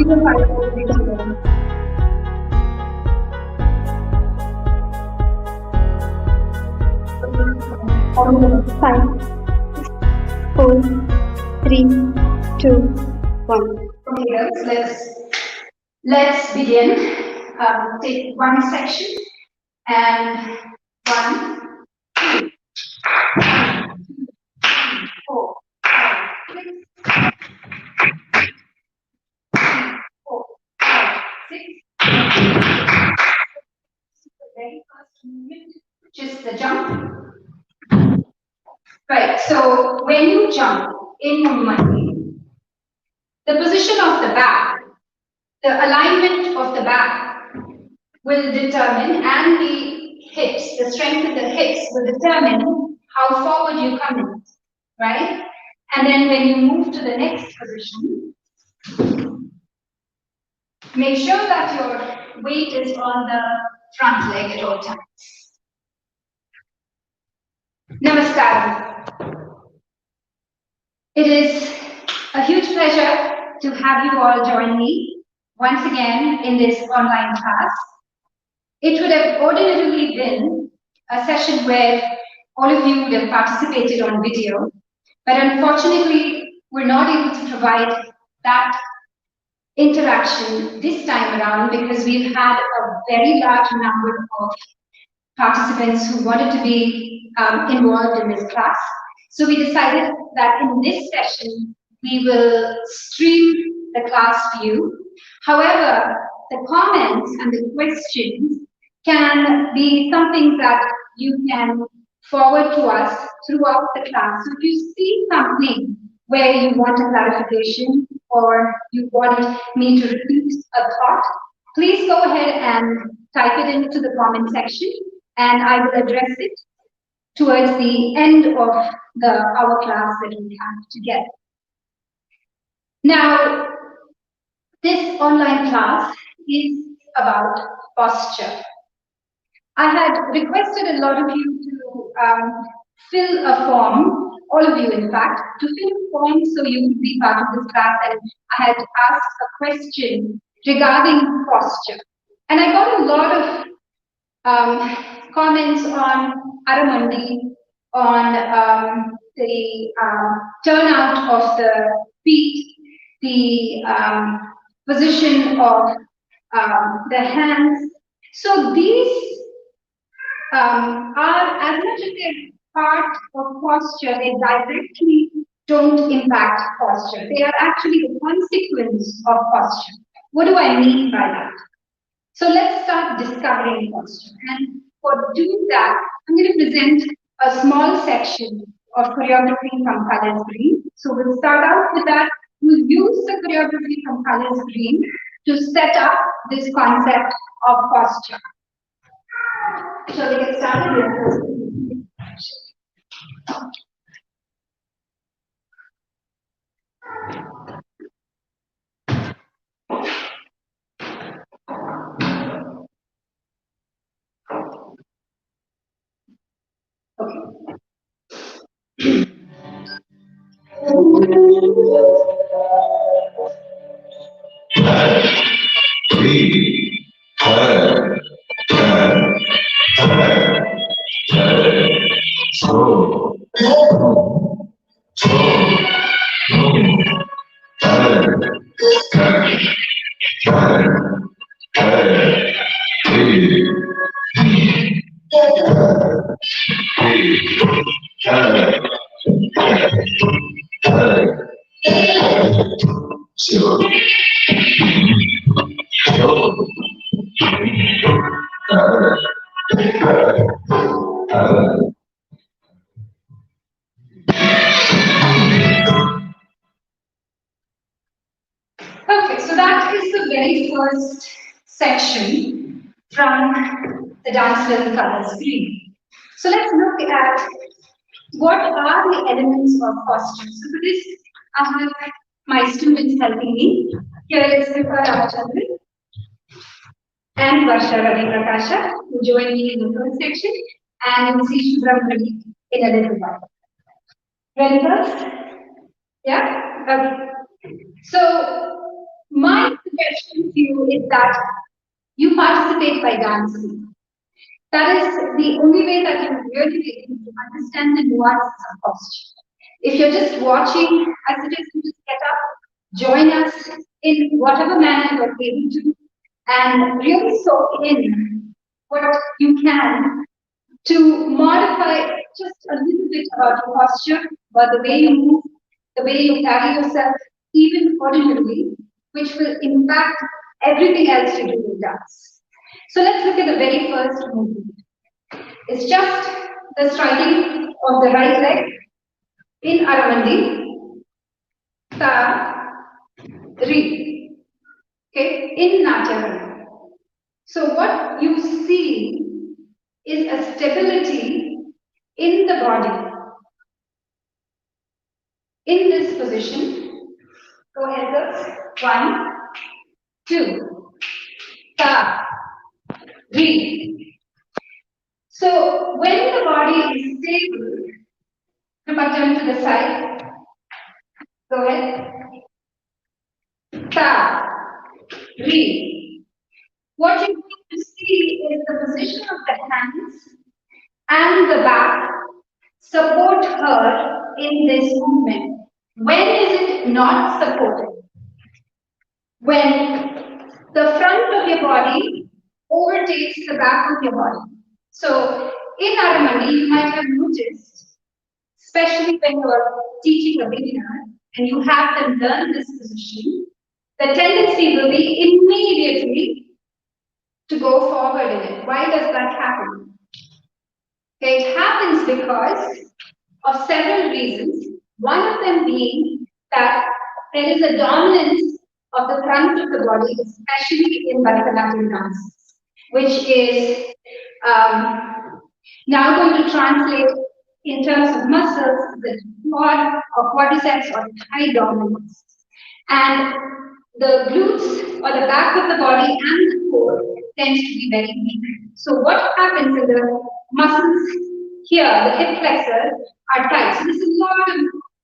Five, 4, 3, 2, 1. Okay, let's begin. Take one section and 1, 2, 3, 4, 5, 6, 4, 5, 6. Very first movement, just the jump. Right, so when you jump in Aramandi, the position of the back, the alignment of the back will determine, and the hips, the strength of the hips will determine how forward you come in, right? And then when you move to the next position, make sure that your weight is on the front leg at all times. Namaskar. It is a huge pleasure to have you all join me once again in this online class. It would have ordinarily been a session where all of you would have participated on video, but unfortunately, we're not able to provide that interaction this time around because we've had a very large number of participants who wanted to be involved in this class. So we decided that in this session, we will stream the class view. However, the comments and the questions can be something that you can forward to us throughout the class. So if you see something where you want a clarification or you want me to repeat a thought, please go ahead and type it into the comment section and I will address it towards the end of our class that we have together. Now, this online class is about posture. I had requested a lot of you to fill a form, all of you in fact, to fill a form so you could be part of this class, and I had asked a question regarding posture. And I got a lot of comments on Aramandi, on the turnout of the feet, the position of the hands. So these are, as much as they're part of posture, they directly don't impact posture. They are actually the consequence of posture. What do I mean by that? So let's start discovering posture. And for doing that, I'm going to present a small section of choreography from Colors Green. So we'll start out with that. We'll use the choreography from Colors Green to set up this concept of posture. So we get started with Okay, so that is the very first section from the dance film Colors Green. So let's look at what are the elements of posture. So for this, I have my students helping me. Here is Savitha Sastry and Varsha Ravi Prakasha, who joined me in the first section, and you'll see Shubham in a little while. Ready first? Yeah? Okay. So my suggestion to you is that you participate by dancing. That is the only way that you really begin to understand the nuances of posture. If you're just watching as it is, you just get up, join us in whatever manner you're able to, and really soak in what you can to modify just a little bit about your posture, about the way you move, the way you carry yourself, even ordinarily, which will impact everything else you do in dance. So let's look at the very first movement. It's just the striking of the right leg in Aramandi, Ta, Ri, okay, in Nrtta. So what you see is a stability in the body. In this position, go ahead, girls. 1, 2, Ta, Ri. So when the body is stable, turn to the side. Go ahead. Ta, Ri. What you're going to see is the position of the hands and the back support her in this movement. When is it not supported? When the front of your body overtakes the back of your body. So in Aramandi, you might have noticed, especially when you are teaching a beginner and you have them learn this position, the tendency will be immediately to go forward in it. Why does that happen? Okay, it happens because of several reasons. One of them being that there is a dominance of the front of the body, especially in Bharatanatyam dances, which is now going to translate in terms of muscles, the quad or quadriceps or thigh dominance. And the glutes or the back of the body and the core tends to be very weak. So what happens in the muscles here, the hip flexors are tight. So there's a lot of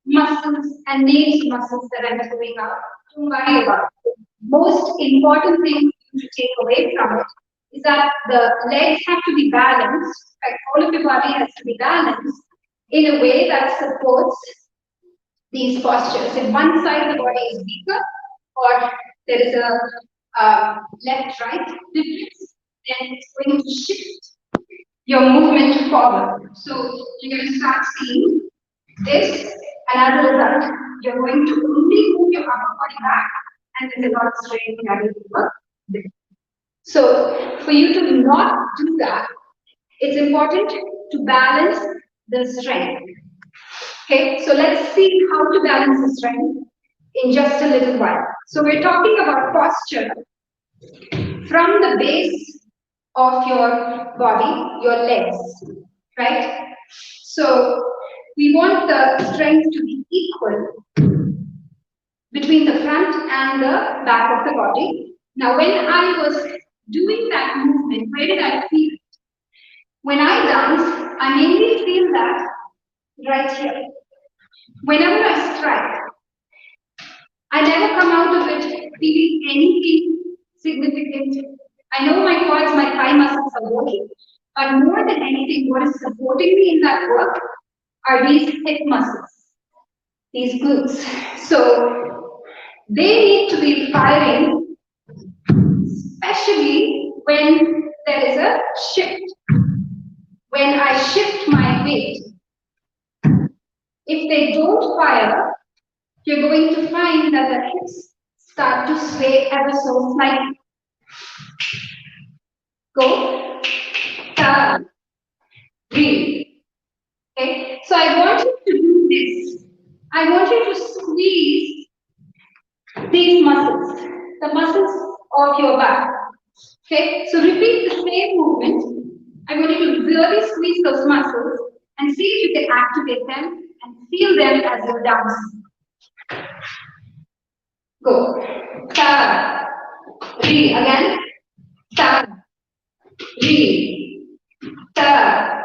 muscles and names muscles that I'm throwing out. Don't worry about it. Most important thing to take away from it is that the legs have to be balanced, like all of your body has to be balanced in a way that supports these postures. If one side of the body is weaker or there is a left-right difference, then it's going to shift your movement forward. So you're going to start seeing this, and as a result, you're going to only move your upper body back, and there's a lot of strain carried over there. So for you to not do that, it's important to balance the strength. Okay, so let's see how to balance the strength in just a little while. So we're talking about posture from the base of your body, your legs, right? So we want the strength to be equal between the front and the back of the body. Now, when I was doing that movement, where did I feel it? When I dance, I mainly feel that right here. Whenever I strike, I never come out of it feeling anything significant. I know my quads, my thigh muscles are working, but more than anything, what is supporting me in that work are these hip muscles, these glutes. So they need to be firing, especially when there is a shift. When I shift my weight, if they don't fire, you're going to find that the hips start to sway ever so slightly. Go, ta, ri. Okay, so I want you to do this. I want you to squeeze these muscles, the muscles of your back. Okay, so repeat the same movement. I want you to really squeeze those muscles and see if you can activate them and feel them as you're dancing. Go. Ta, ri. Again. Ta, ri. Ta,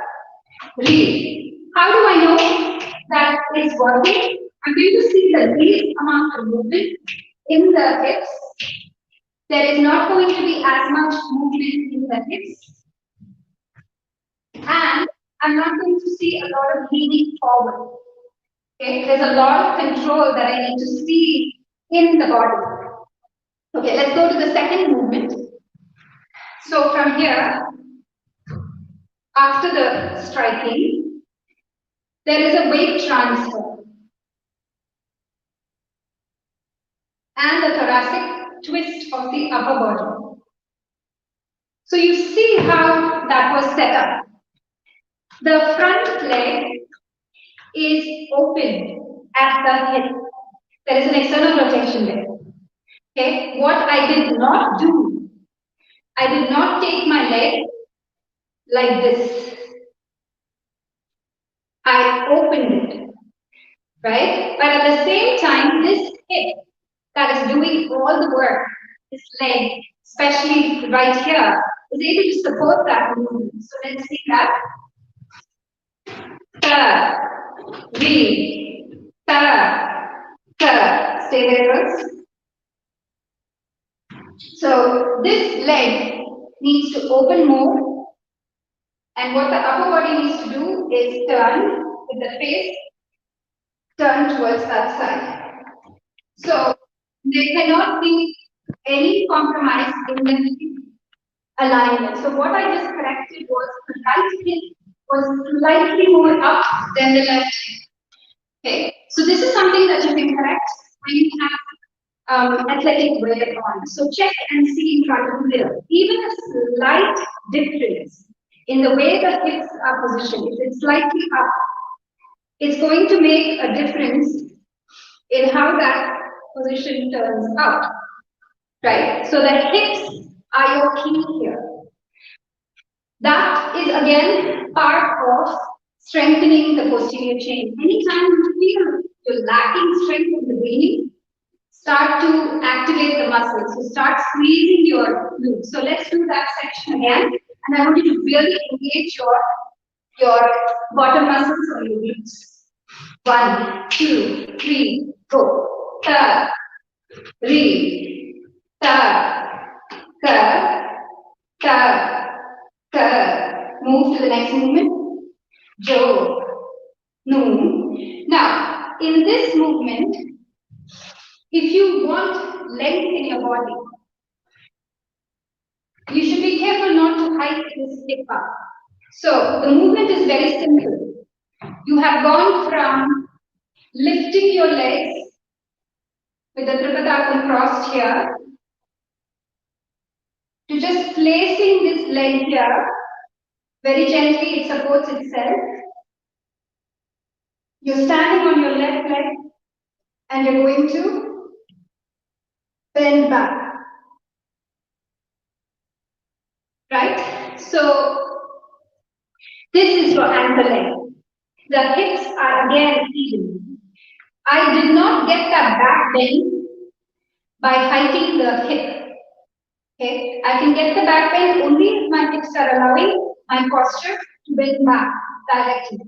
ri. How do I know that it's working? I'm going to see the least amount of movement in the hips There is not going to be as much movement in the hips, and I'm not going to see a lot of leaning forward. Okay, there's a lot of control that I need to see in the body. Okay, let's go to the second movement. So from here, after the striking, there is a weight transfer and a thoracic twist of the upper body. So you see how that was set up. The front leg is open at the hip. There is an external rotation there. Okay, what I did not do, I did not take my leg like this. I opened it, right? But at the same time, this hip that is doing all the work, this leg, especially right here, is able to support that movement. So let's see that. Ta, re, ta, ta. Stay there first. So this leg needs to open more, and what the upper body needs to do is turn with the face, turn towards that side. So there cannot be any compromise in the alignment. So what I just corrected was the right hip was slightly more up than the left hip. Okay, so this is something that you can correct when you have athletic wear on. So check and see in front of the mirror. Even a slight difference in the way the hips are positioned, if it's slightly up, it's going to make a difference in how that position turns out, right? So the hips are your key here. That is again part of strengthening the posterior chain. Anytime you feel you're lacking strength in the beginning, start to activate the muscles. So start squeezing your glutes. So let's do that section again. And I want you to really engage your bottom muscles or your glutes. 1, 2, 3, go. Ta, re, ta, ka, ta, ka. Move to the next movement. Jo, nu. Now, in this movement, if you want length in your body, you should be careful not to hike this hip up. So the movement is very simple. You have gone from lifting your legs with the Nrtta crossed here to just placing this leg here. Very gently, it supports itself. You're standing on your left leg and you're going to bend back. Right? So this is your ankle leg. The hips are again even. I did not get that back bend by hiking the hip. Okay, I can get the back bend only if my hips are allowing my posture to bend back directly.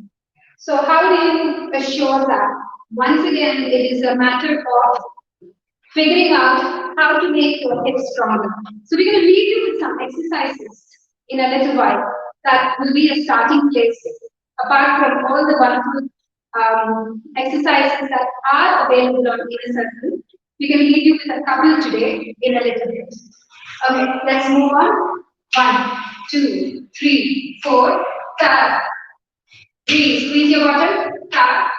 So how do you assure that? Once again, it is a matter of figuring out how to make your hips stronger. So we're going to leave you with some exercises in a little while that will be a starting place. Apart from all the wonderful exercises that are available on Inner Circle, we can leave you with a couple today in a little bit. Okay, let's move on. 1, 2, 3, 4. Ta. Breathe. Squeeze your bottom. Ta.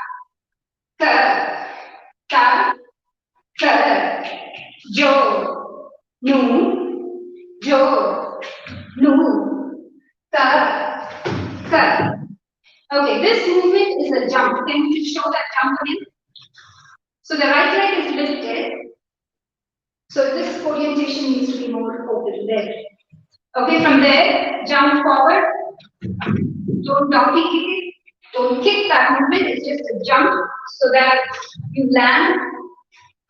Ta. Ta. Ta. Jo. Nu. Jo. Nu. Ta. Ta. Okay, this movement is a jump. Can you show that jump again? So the right leg is lifted. So this orientation needs to be more open there. Okay, from there, jump forward. Don't donkey kick it. Don't kick that movement. It's just a jump so that you land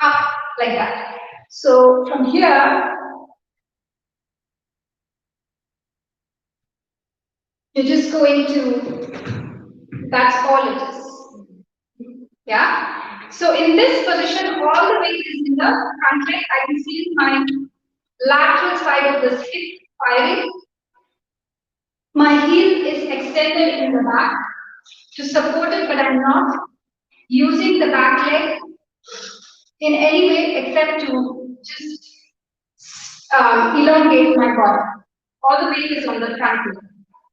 up like that. So from here, you're just going to, that's all it is. Yeah. So in this position, all the weight is in the front leg. I can see my lateral side of this hip firing. My heel is extended in the back to support it, but I'm not using the back leg in any way except to just elongate my body. All the weight is on the front leg.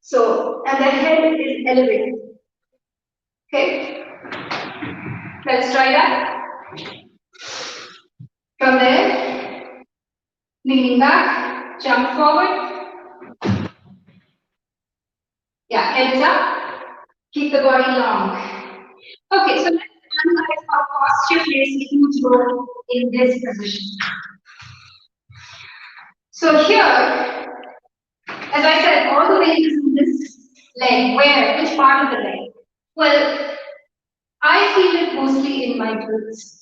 So, and the head is elevated. Okay? Let's try that. From there, leaning back, jump forward. Yeah, head is up. Keep the body long. Okay, so let's analyze how posture plays a huge role in this position. So here, as I said, all the weight is in this leg. Where? Which part of the leg? Well, I feel it mostly in my glutes.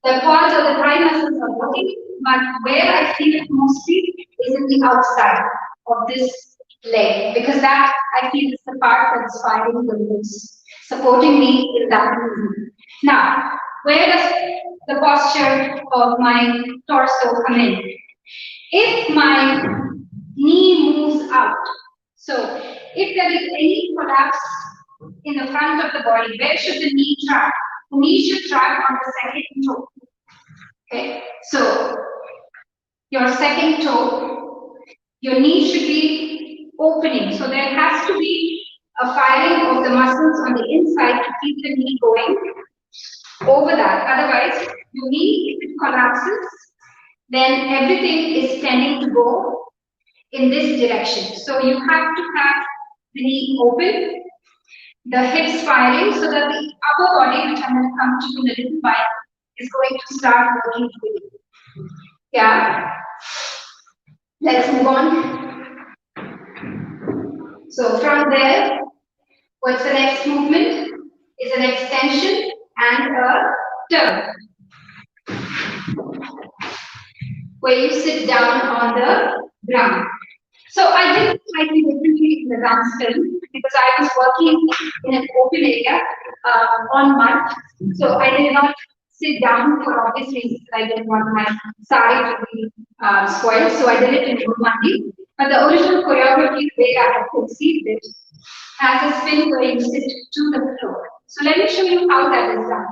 The quads or the thigh muscles are working, but where I feel it mostly is in the outside of this leg, because that I feel is the part that is firing the glutes, supporting me in that movement. Now, where does the posture of my torso come in? If my knee moves out, so if there is any collapse in the front of the body, where should the knee track? The knee should track on the second toe. Okay, so your second toe, your knee should be opening. So there has to be a firing of the muscles on the inside to keep the knee going over that. Otherwise, your knee, if it collapses, then everything is tending to go in this direction. So you have to have the knee open, the hips firing, so that the upper body, which I'm going to come to in a little while, is going to start working for you. Yeah. Let's move on. So from there, what's the next movement? Is an extension and a turn, where you sit down on the ground. So I did slightly differently in the dance film because I was working in an open area on mud. So I did not sit down for obvious reasons. I didn't want my sari to be spoiled. So I did it in Aramandi. But the original choreography, the way I had conceived it, has a spin where you sit to the floor. So let me show you how that is done.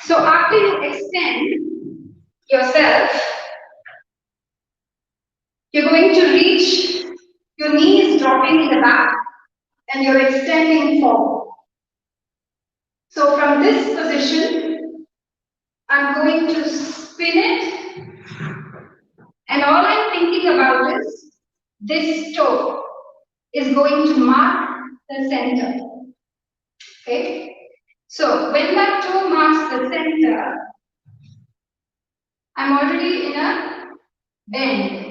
So after you extend yourself, you're going to reach, your knee is dropping in the back, and you're extending forward. So from this position, I'm going to spin it, and all I'm thinking about is this toe is going to mark the center. Okay? So when that toe marks the center, I'm already in a bend.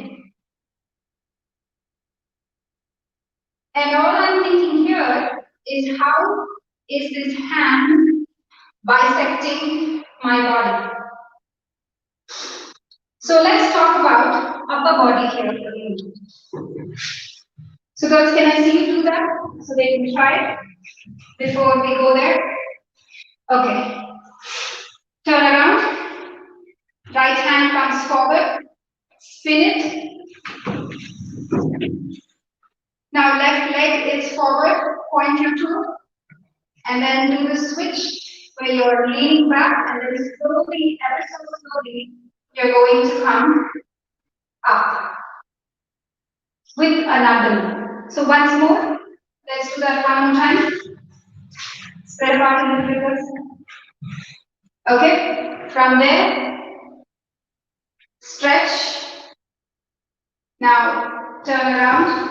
And all I'm thinking here is how is this hand bisecting my body? So let's talk about upper body here for a minute. So girls, can I see you do that? So they can try it before we go there. Okay. Turn around. Right hand comes forward. Spin it. Now left leg is forward. Point your toe. And then do the switch where you're leaning back and then slowly, ever so slowly, you're going to come up with an abdomen. So once more, let's do that one more time. Spread apart in the fingers. Okay, from there, stretch. Now turn around.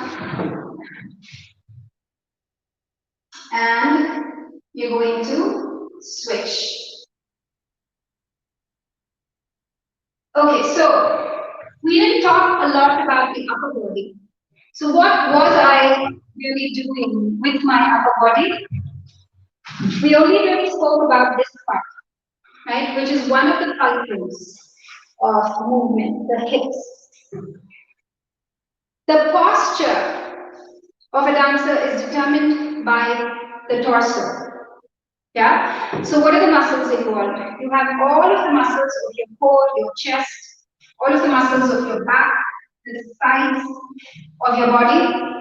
And you're going to switch. Okay, so we didn't talk a lot about the upper body. So what was I really doing with my upper body? We only really spoke about this part, right? Which is one of the fulcrums of movement, the hips. The posture of a dancer is determined by the torso. Yeah? So what are the muscles involved? You have all of the muscles of your core, your chest, all of the muscles of your back, the sides of your body.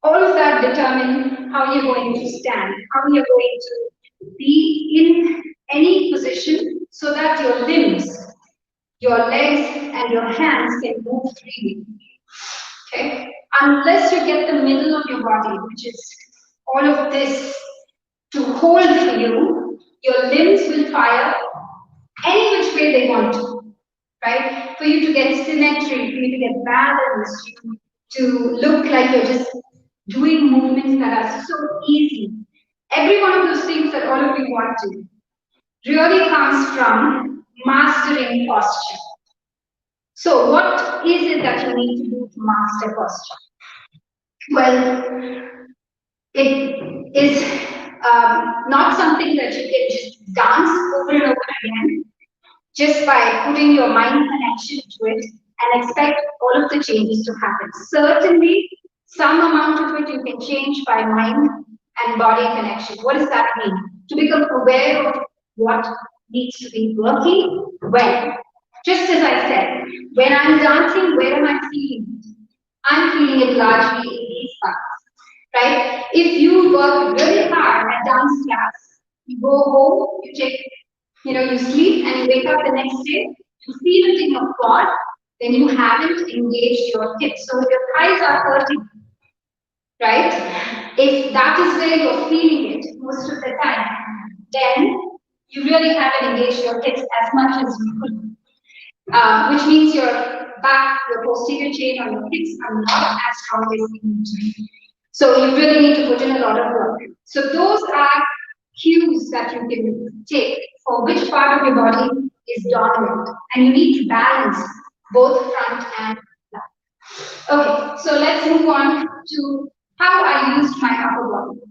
All of that determine how you're going to stand, how you're going to be in any position so that your limbs, your legs, and your hands can move freely. Okay? Unless you get the middle of your body, which is all of this, to hold for you, your limbs will fire any which way they want to, right? For you to get symmetry, for you to get balance, to look like you're just doing movements that are so easy. Every one of those things that all of you want to really comes from mastering posture. So what is it that you need to do to master posture? Well, it is not something that you can just dance over and over again just by putting your mind connection to it and expect all of the changes to happen. Certainly, some amount of it you can change by mind and body connection. What does that mean? To become aware of what needs to be working when. Just as I said, when I'm dancing, where am I feeling it? I'm feeling it largely in these parts, right? If you work really hard at dance class, you go home, you sleep and you wake up the next day, you feel it in your quad, then you haven't engaged your hips. So your thighs are hurting, right? If that is where you're feeling it most of the time, then you really haven't engaged your hips as much as you could. Which means your back, your posterior chain, or your hips are not as strong as they need to be. So you really need to put in a lot of work. So those are cues that you can take for which part of your body is dominant, and you need to balance both front and back. Okay, so let's move on to how I used my upper body.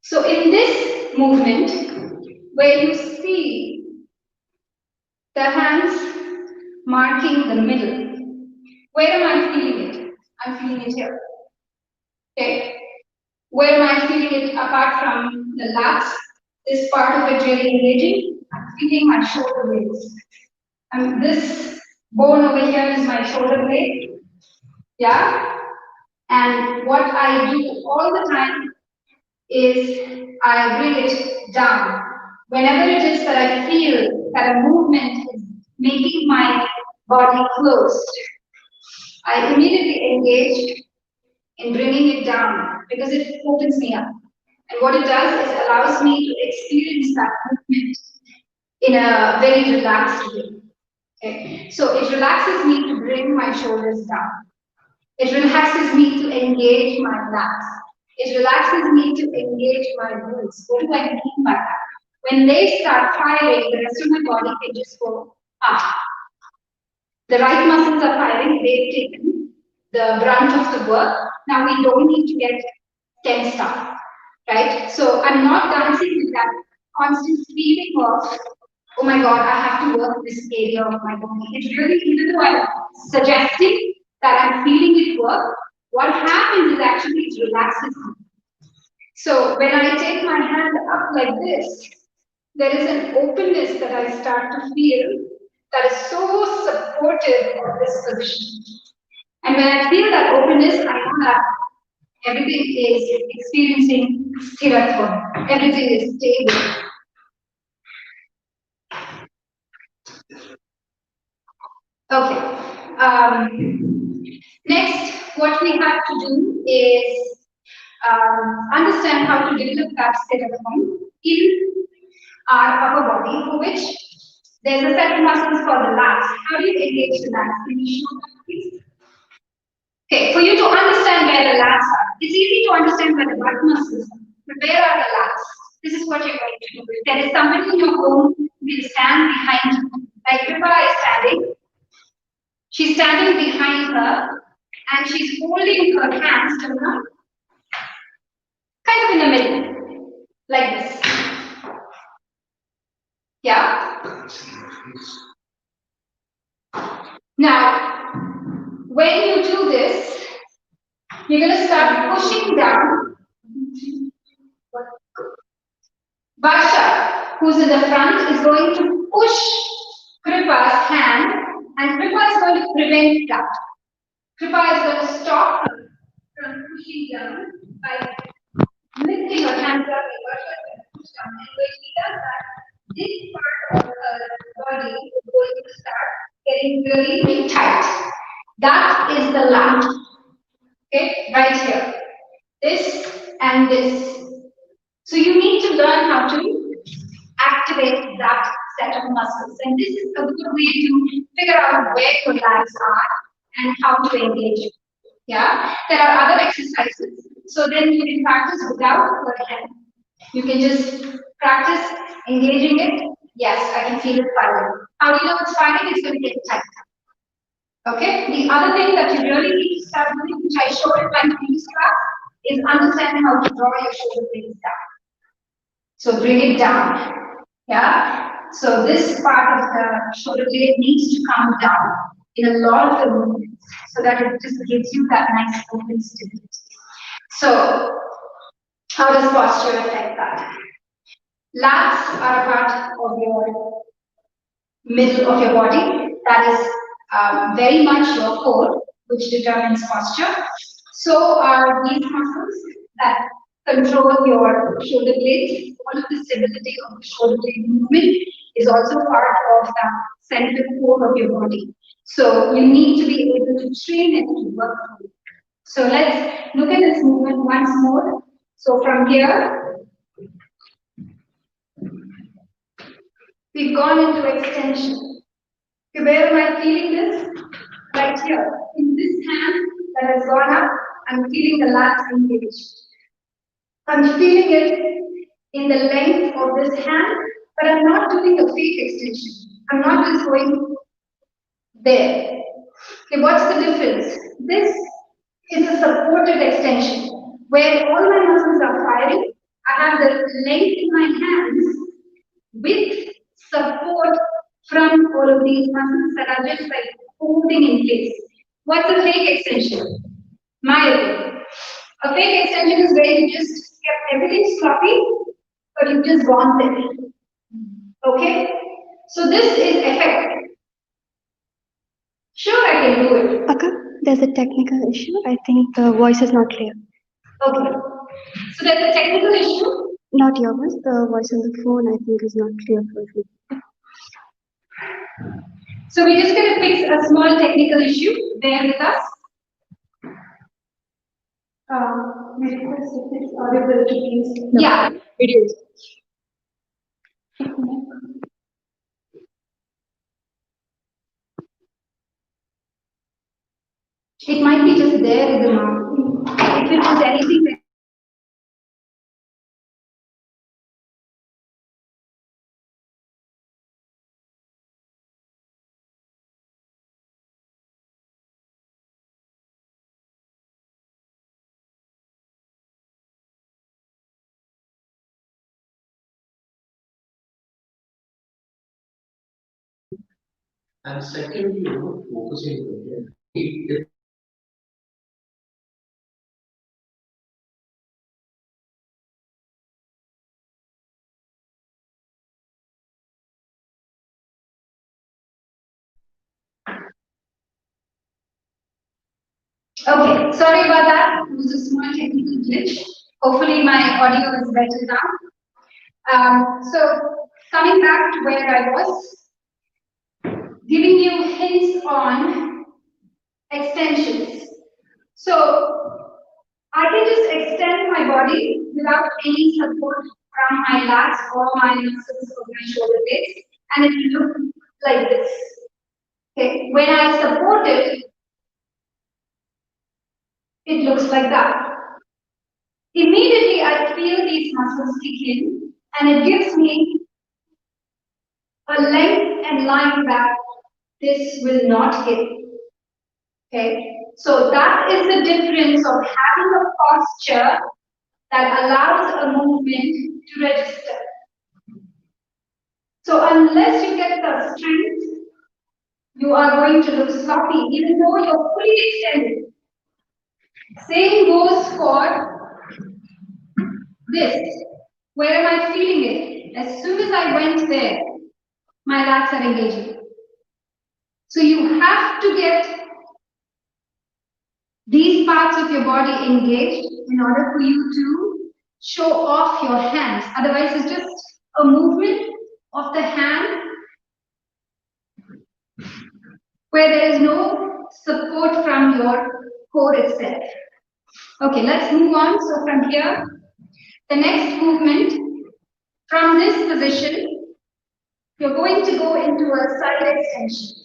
So in this movement, where you see the hands marking the middle, where am I feeling it? I'm feeling it here. Okay. Where am I feeling it apart from the lats? This part of it really engaging. I'm feeling my shoulder blades. And this bone over here is my shoulder blade. Yeah. And what I do all the time is I bring it down. Whenever it is that I feel that a movement is making my body closed, I immediately engage in bringing it down because it opens me up. And what it does is allows me to experience that movement in a very relaxed way. Okay? So it relaxes me to bring my shoulders down. It relaxes me to engage my lats. It relaxes me to engage my glutes. What do I mean by that? When they start firing, the rest of my body can just go up. The right muscles are firing, they've taken the brunt of the work. Now we don't need to get tensed up, right? So I'm not dancing with that constant feeling of, oh my God, I have to work this area of my body. It's really, even though I'm suggesting that I'm feeling it work, what happens is actually it relaxes me. So when I take my hand up like this, there is an openness that I start to feel that is so supportive of this position. And when I feel that openness, I know that everything is experiencing sthiratva. Everything is stable. Okay. Next, what we have to do is understand how to develop that sthiratva in our upper body, for which there's a set of muscles called the lats. How do you engage the lats? Can you show that, please? Okay, for you to understand where the lats are, it's easy to understand where the butt muscles are, but where are the lats? This is what you're going to do. If there is somebody in your home who will stand behind you, like Nrtta is standing, she's standing behind her, and she's holding her hands to her, kind of in the middle, like this. Yeah? Now, when you do this, you're going to start pushing down. Varsha, who's in the front, is going to push Kripa's hand And Kripa is going to prevent that. Kripa is going to stop from pushing down by lifting your hands up and push down. And when he does that, this part of the body is going to start getting really tight. That is the lat. Okay, right here. This and this. So you need to learn how to activate that set of muscles. And this is a good way to figure out where your lats are and how to engage it. Yeah, there are other exercises. So then you can practice without your hand. You can just practice engaging it. Yes, I can feel it firing. How do you know it's firing? It's going to get tight. Okay. The other thing that you really need to start doing, which I showed in my previous class, is understand how to draw your shoulder blades down. So bring it down. Yeah. So this part of the shoulder blade needs to come down in a lot of the movements, so that it just gives you that nice movement stability. So how does posture affect that? Lats are a part of your middle of your body. That is very much your core, which determines posture. So are these muscles that control your shoulder blades. All of the stability of the shoulder blade movement is also part of the central core of your body. So you need to be able to train it to work through. So let's look at this movement once more. So from here, we've gone into extension. Okay, where am I feeling this? Right here. In this hand that has gone up, I'm feeling the lats engaged. I'm feeling it in the length of this hand, but I'm not doing a fake extension. I'm not just going there. Okay, what's the difference? This is a supported extension where all my muscles are firing. I have the length in my hands with support from all of these muscles that are just like holding in place. What's a fake extension? My opinion. A fake extension is where you just kept everything sloppy, but you just gone there. Okay? So this is effective. Sure, I can do it. Akka, there's a technical issue. I think the voice is not clear. Okay. So there's a technical issue. Not your voice. The voice on the phone, I think, is not clear for you. So we're just going to fix a small technical issue. Bear with us. My request if it's audible to please. No. Yeah. Videos. It might be just there in the mouth. If it is anything. And secondly, focusing on it. Okay, sorry about that. It was a small technical glitch. Hopefully my audio is better now. So coming back to where I was, giving you hints on extensions. So I can just extend my body without any support from my lats or my muscles of my shoulder blades, and it will look like this. Okay, when I support it, it looks like that. Immediately, I feel these muscles kick in, and it gives me a length and line that this will not hit. Okay, so that is the difference of having a posture that allows a movement to register. So unless you get the strength, you are going to look sloppy, even though you're fully extended. Same goes for this. Where am I feeling it? As soon as I went there, my lats are engaging. So you have to get these parts of your body engaged in order for you to show off your hands. Otherwise, it's just a movement of the hand where there is no support from your core itself. Okay, let's move on. So from here, the next movement, from this position, you're going to go into a side extension.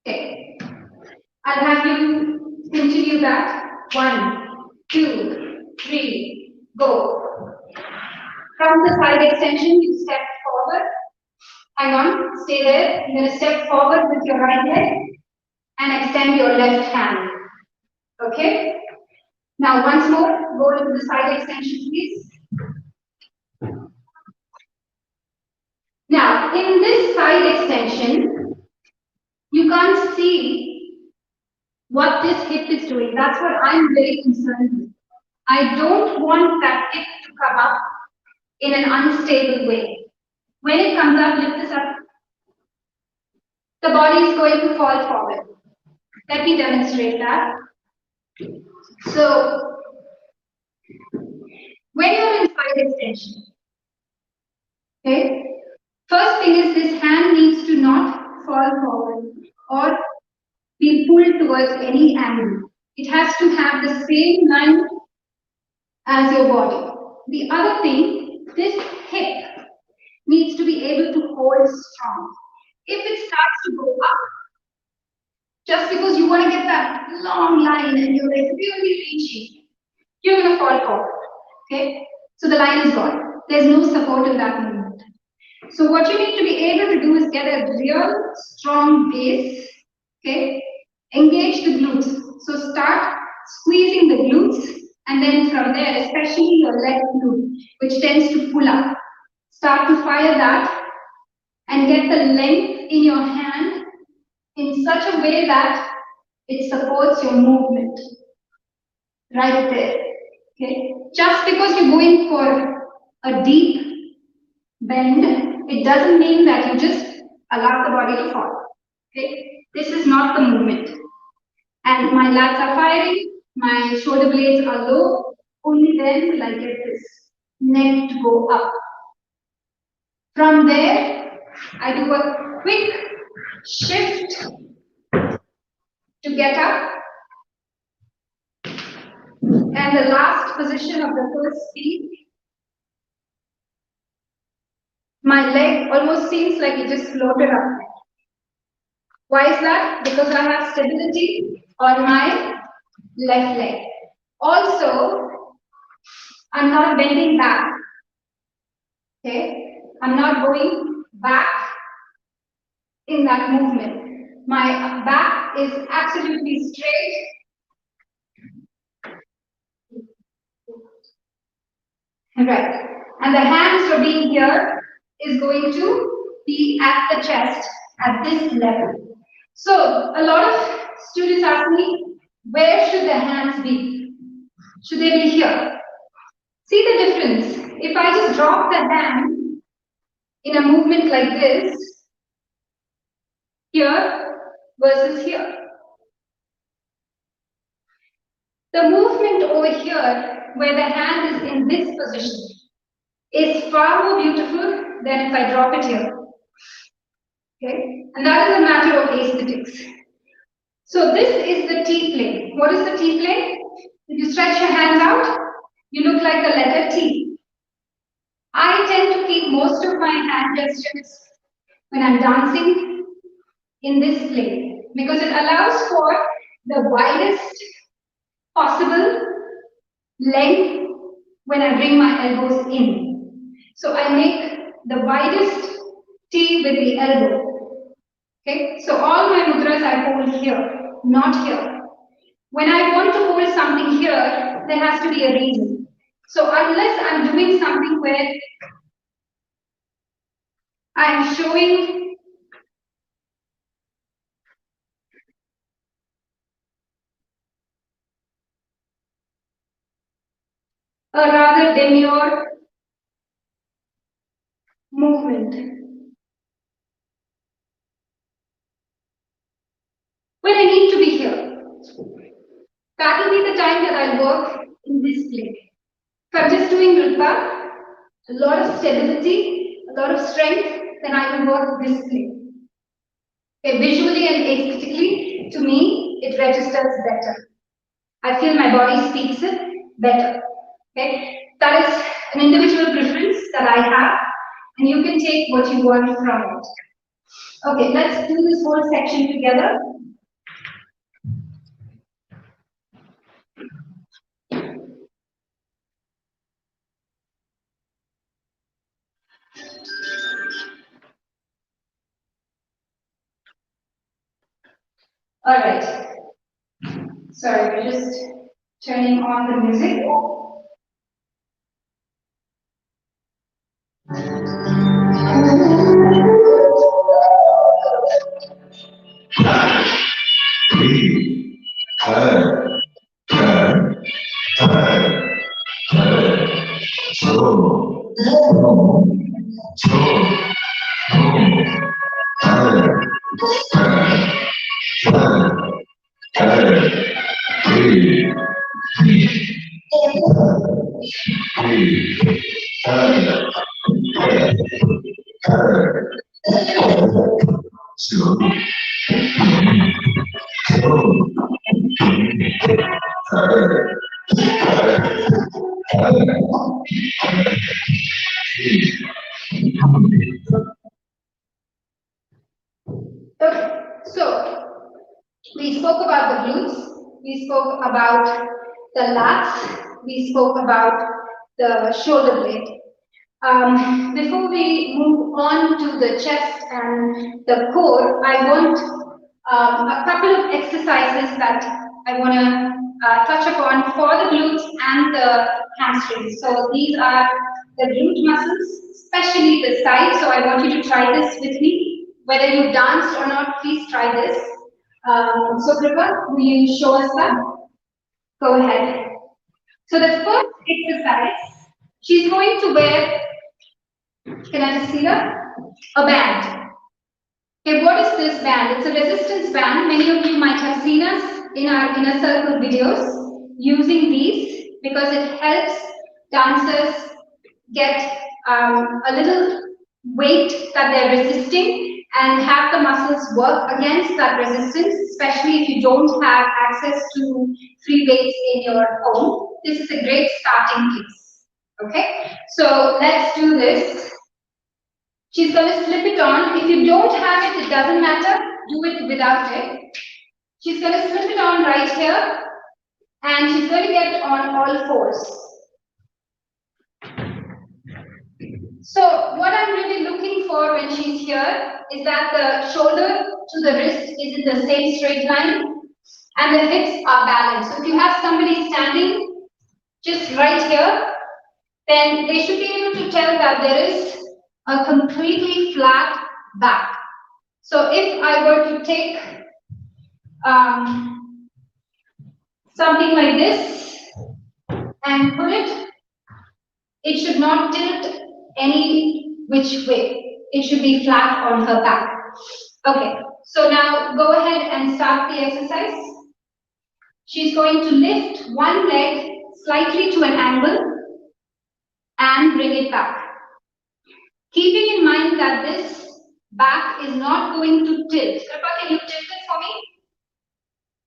Okay, I'll have you continue that. 1, 2, 3, go. From the side extension, you step forward. Hang on, stay there. You're going to step forward with your right leg and extend your left hand. Okay? Now, once more, go into the side extension, please. Now, in this side extension, you can't see what this hip is doing. That's what I'm very concerned with. I don't want that hip to come up in an unstable way. When it comes up, lift this up. The body is going to fall forward. Let me demonstrate that. So, when you're in side extension, okay, first thing is this hand needs to not fall forward or be pulled towards any angle. It has to have the same line as your body. The other thing, this hip needs to be able to hold strong. If it starts to go up, just because you want to get that long line and you're like really reaching, you're going to fall forward. Okay? So the line is gone. There's no support in that movement. So what you need to be able to do is get a real strong base. Okay? Engage the glutes. So start squeezing the glutes, and then from there, especially your left glute, which tends to pull up. Start to fire that and get the length in your hand in such a way that it supports your movement. Right there. Okay? Just because you're going for a deep bend, it doesn't mean that you just allow the body to fall. Okay? This is not the movement. And my lats are firing, my shoulder blades are low, only then will I get this neck to go up. From there, I do a quick shift to get up. And the last position of the first speed, my leg almost seems like it just floated up. Why is that? Because I have stability on my left leg. Also, I'm not bending back. Okay? I'm not going back in that movement. My back is absolutely straight. Right. And the hands for being here is going to be at the chest at this level. So a lot of students ask me, where should the hands be? Should they be here? See the difference. If I just drop the hand in a movement like this, here versus here. The movement over here, where the hand is in this position, is far more beautiful than if I drop it here. Okay? And that is a matter of aesthetics. So this is the T plane. What is the T plane? If you stretch your hands out, you look like the letter T. I tend to keep most of my hand gestures when I'm dancing in this plane because it allows for the widest possible length when I bring my elbows in. So I make the widest T with the elbow. Okay, so all my mudras I hold here, not here. When I want to hold something here, there has to be a reason. So unless I'm doing something where I'm showing a rather demure movement. but I need to be here. That will be the time that I work in this place. If I'm just doing Nrtta, a lot of stability, a lot of strength, then I will work this way. Okay, visually and aesthetically, to me, it registers better. I feel my body speaks it better. Okay, that is an individual preference that I have, and you can take what you want from it. Okay, let's do this whole section together. All right. Sorry, we're just turning on the music. Okay, so we spoke about the glutes, we spoke about the lats, we spoke about the shoulder blade. Before we move on to the chest and the core, I want a couple of exercises that I want to touch upon for the glutes and the hamstrings. So these are the glute muscles, especially the side. So I want you to try this with me. Whether you danced or not, please try this. So Kripa, will you show us that? Go ahead. So the first exercise, she's going to wear, can I just see her? A band. Okay, what is this band? It's a resistance band. Many of you might have seen us in our inner circle videos using these because it helps dancers get a little weight that they're resisting and have the muscles work against that resistance, especially if you don't have access to free weights in your home. This is a great starting place. Okay, so let's do this. She's going to slip it on. If you don't have it, it doesn't matter. Do it without it. She's going to slip it on right here, and she's going to get on all fours. So what I'm really looking for when she's here is that the shoulder to the wrist is in the same straight line, and the hips are balanced. So if you have somebody standing just right here, then they should be able to tell that there is a completely flat back. So if I were to take something like this and put it, it should not tilt any which way. It should be flat on her back. Okay, so now go ahead and start the exercise. She's going to lift one leg slightly to an angle and bring it back. Keeping in mind that this back is not going to tilt. Kripa, can you tilt it for me?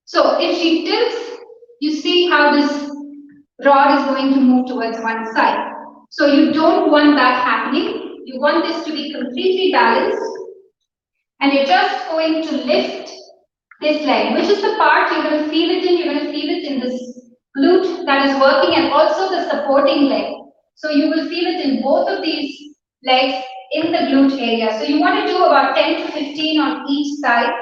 So if she tilts, you see how this rod is going to move towards one side. So you don't want that happening. You want this to be completely balanced. And you're just going to lift this leg, which is the part you're going to feel it in. You're going to feel it in this glute that is working and also the supporting leg. So you will feel it in both of these legs in the glute area. So you want to do about 10 to 15 on each side.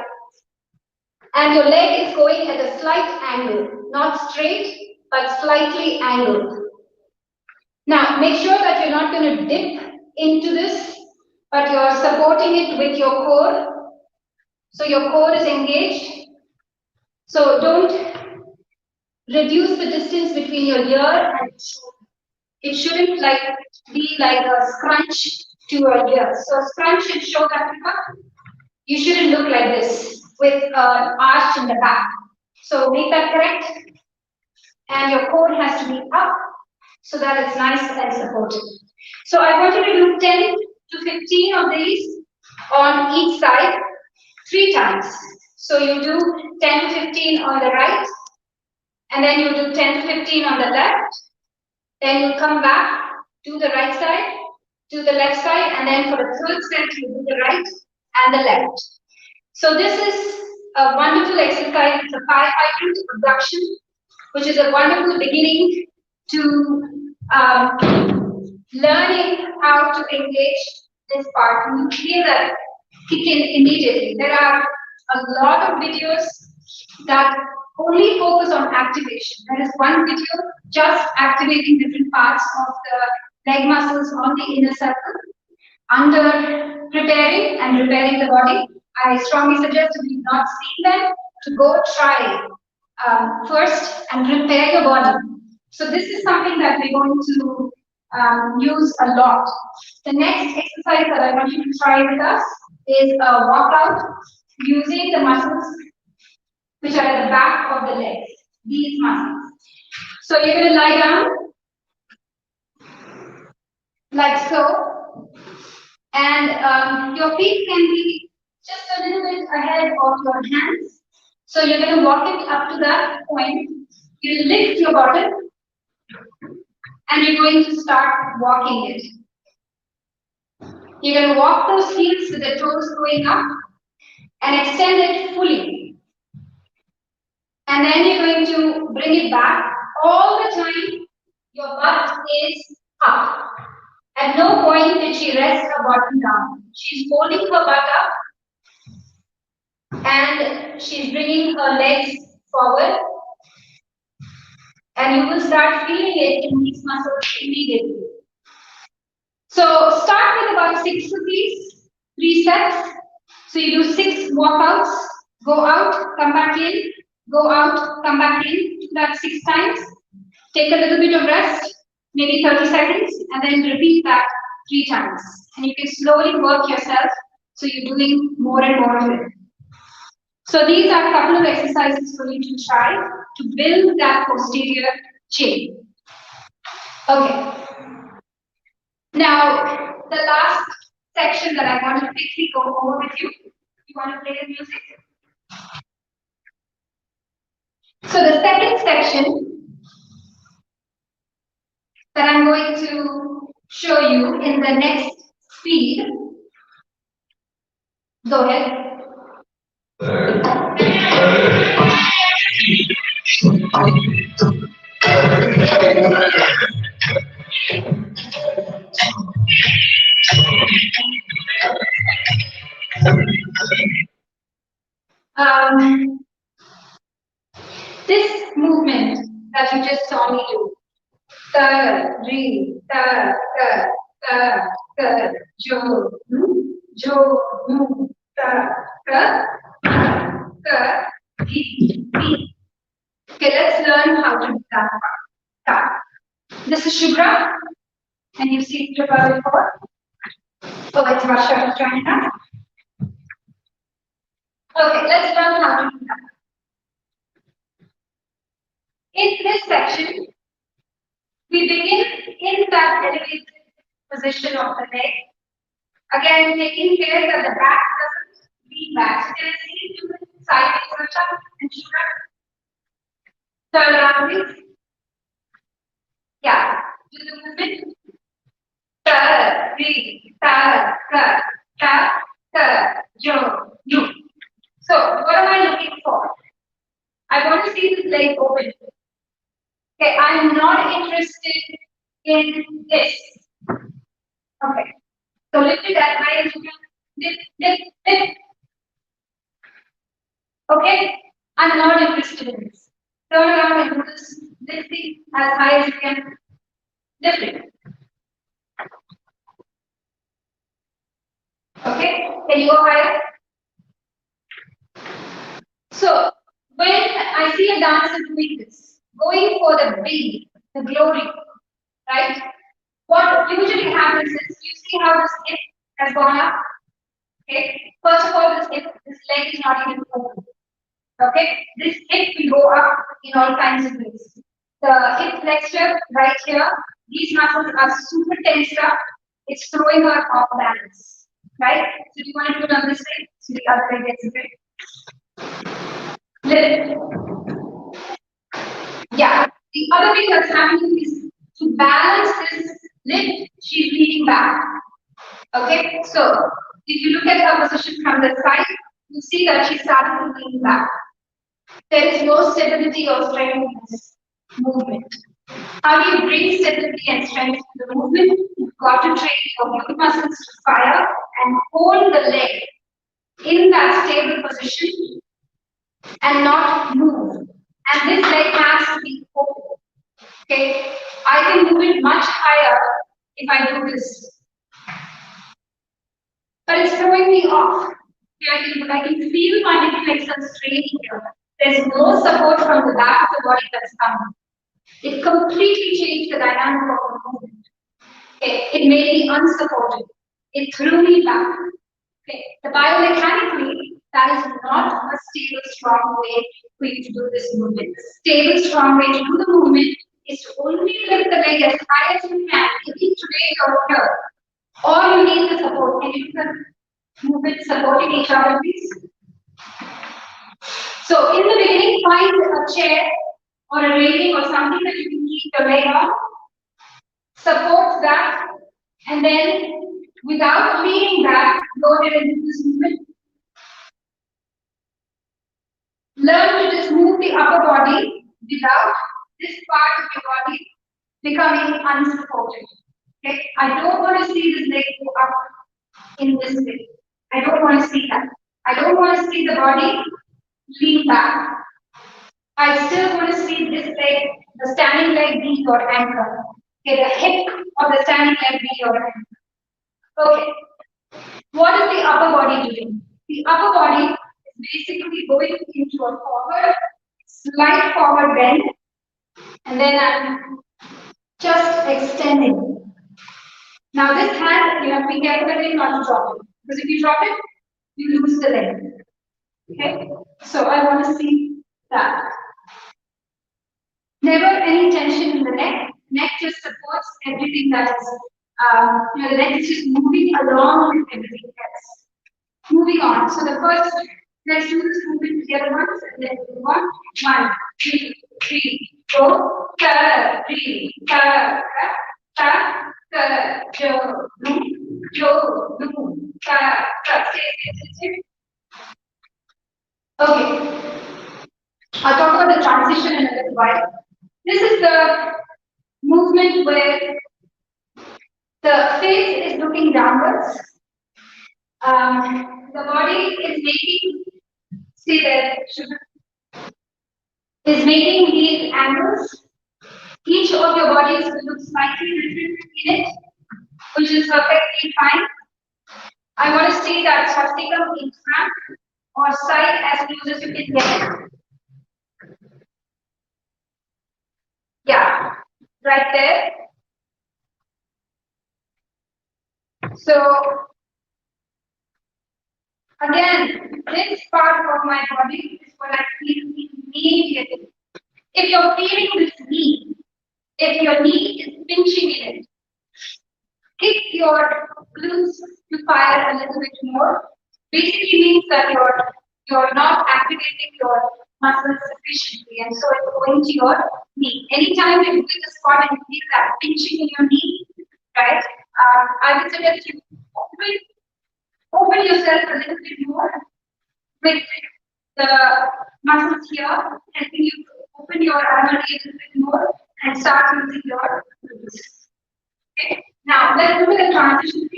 And your leg is going at a slight angle, not straight, but slightly angled. Now, make sure that you're not going to dip into this, but you're supporting it with your core. So your core is engaged. So don't reduce the distance between your ear and your shoulder. It shouldn't be like a scrunch to your ear. So scrunch should show that you shouldn't look like this. with an arch in the back. So make that correct. And your core has to be up so that it's nice and supported. So I want you to do 10 to 15 of these on each side 3 times. So you do 10 to 15 on the right, and then you do 10 to 15 on the left. Then you come back to the right side, to the left side, and then for the third set you do the right and the left. So this is a wonderful exercise. It's a firefighter abduction, which is a wonderful beginning to learning how to engage this part. You feel that kick in immediately. There are a lot of videos that only focus on activation. There is one video just activating different parts of the leg muscles on the inner circle under preparing and repairing the body. I strongly suggest if you've not seen them to go try first and repair your body. So this is something that we're going to use a lot. The next exercise that I want you to try with us is a walkout using the muscles which are at the back of the legs, these muscles. So you're going to lie down like so, and your feet can be just a little bit ahead of your hands. So you're going to walk it up to that point. You lift your bottom, and you're going to start walking it. You're going to walk those heels with the toes going up and extend it fully. And then you're going to bring it back. All the time, your butt is up. At no point did she rest her bottom down. She's holding her butt up and she's bringing her legs forward. And you will start feeling it in these muscles immediately. So start with about 6 of these, 3 sets. So you do 6 walkouts, go out, come back in, go out, come back in, do that 6 times. Take a little bit of rest, maybe 30 seconds, and then repeat that 3 times. And you can slowly work yourself so you're doing more and more of it. So these are a couple of exercises for you to try to build that posterior chain. Okay. Now, the last section that I want to quickly go over with you. You want to play the music? So the second section that I'm going to show you in the next speed. Go ahead. This movement that you just saw me do, ta, re, ta, jo, nu, ta, re. Okay, let's learn how to do that part. Ta. This is Shubhra, and you've seen Shubhra before. So it's Varsha who's joining us. Okay, let's learn how to do that. In this section, we begin in that elevated position of the leg. Again, taking care that the back doesn't lean back. So can I see you do it sideways, Varsha and Shubhra? Turn around, please. Yeah, do the movement. Ta, re, ta, jo, nu. So, what am I looking for? I want to see this leg open. Okay, I'm not interested in this. Okay, so lift it as high as you can. Lift. Okay, I'm not interested in this. Turn around and do this. Lift it as high as you can. Lift it. Okay, can you go higher? So, when I see a dancer doing this, going for the big, the glory, right? What usually happens is, you see how this hip has gone up? Okay. First of all, this leg is not even open. Okay. This hip will go up in all kinds of ways. The hip flexor right here, these muscles are super tensed up. It's throwing her off balance. Right? So do you want to do it on this leg? So the other leg gets a bit. Lift. Yeah. The other thing that's happening is to balance this lift, she's leaning back. Okay, so if you look at her position from the side, you see that she started to lean back. There is no stability or strength in this movement. How do you bring stability and strength to the movement? You've got to train your glute muscles to fire and hold the leg in that stable position and not move. And this leg has to be open. Okay, I can move it much higher if I do this. But it's throwing me off. Okay, I can feel my hip flexors straining here. There's no support from the back of the body that's coming. It completely changed the dynamic of the movement. Okay, it made me unsupported. It threw me back. Okay, the biomechanically, that is not a stable, strong way for you to do this movement. The stable, strong way to do the movement is to only lift the leg as high as you can. Maybe today you're here, or you need the support. Can you move it supporting each other, please? So in the beginning, find a chair or a railing or something that you can keep your leg on. Support that, and then without leaning back, go ahead and do this movement. Learn to just move the upper body without this part of your body becoming unsupported. Okay, I don't want to see this leg go up in this way. I don't want to see that. I don't want to see the body lean back. I still want to see this leg, the standing leg be your anchor. Okay, the hip of the standing leg be your anchor. Okay. What is the upper body doing? The upper body is basically going into a forward, slight forward bend, and then I'm just extending. Now this hand, you have to be careful again not to drop it. Because if you drop it, you lose the leg. Okay? So I want to see that. Never any tension in the neck. Neck just supports everything that is, the neck is just moving along with everything else. Moving on. So the first, let's do this movement together once, and then move on. 1, 2, 3, 4, 5, 3, 5, 5, jo, no, stay. Okay. I'll talk about the transition in a little while. This is the movement where the face is looking downwards. The body is making, see there, is making these angles. Each of your bodies will look slightly different in it, which is perfectly fine. I want to see that swastika in front or side as close as you can get it. Yeah, right there. So, again, this part of my body is what I feel immediately. If you're feeling this knee, if your knee is pinching in it, kick your glutes to fire a little bit more. Basically means that you're not activating your muscles sufficiently, and so it's going to your knee. Anytime you hit the spot and you feel that pinching in your knee, right? I would suggest you open yourself a little bit more with the muscles here, helping you to open your Aramandi a little bit more and start using your glutes. Okay. Now let's do the transition.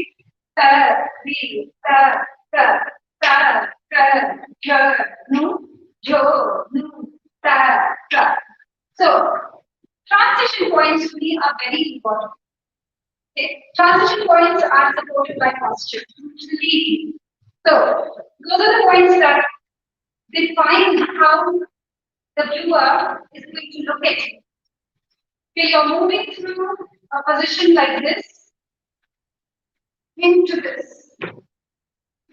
So transition points to me are very important. Okay. Transition points are supported by posture. So those are the points that define how the viewer is going to look at you. Okay, you're moving through a position like this into this.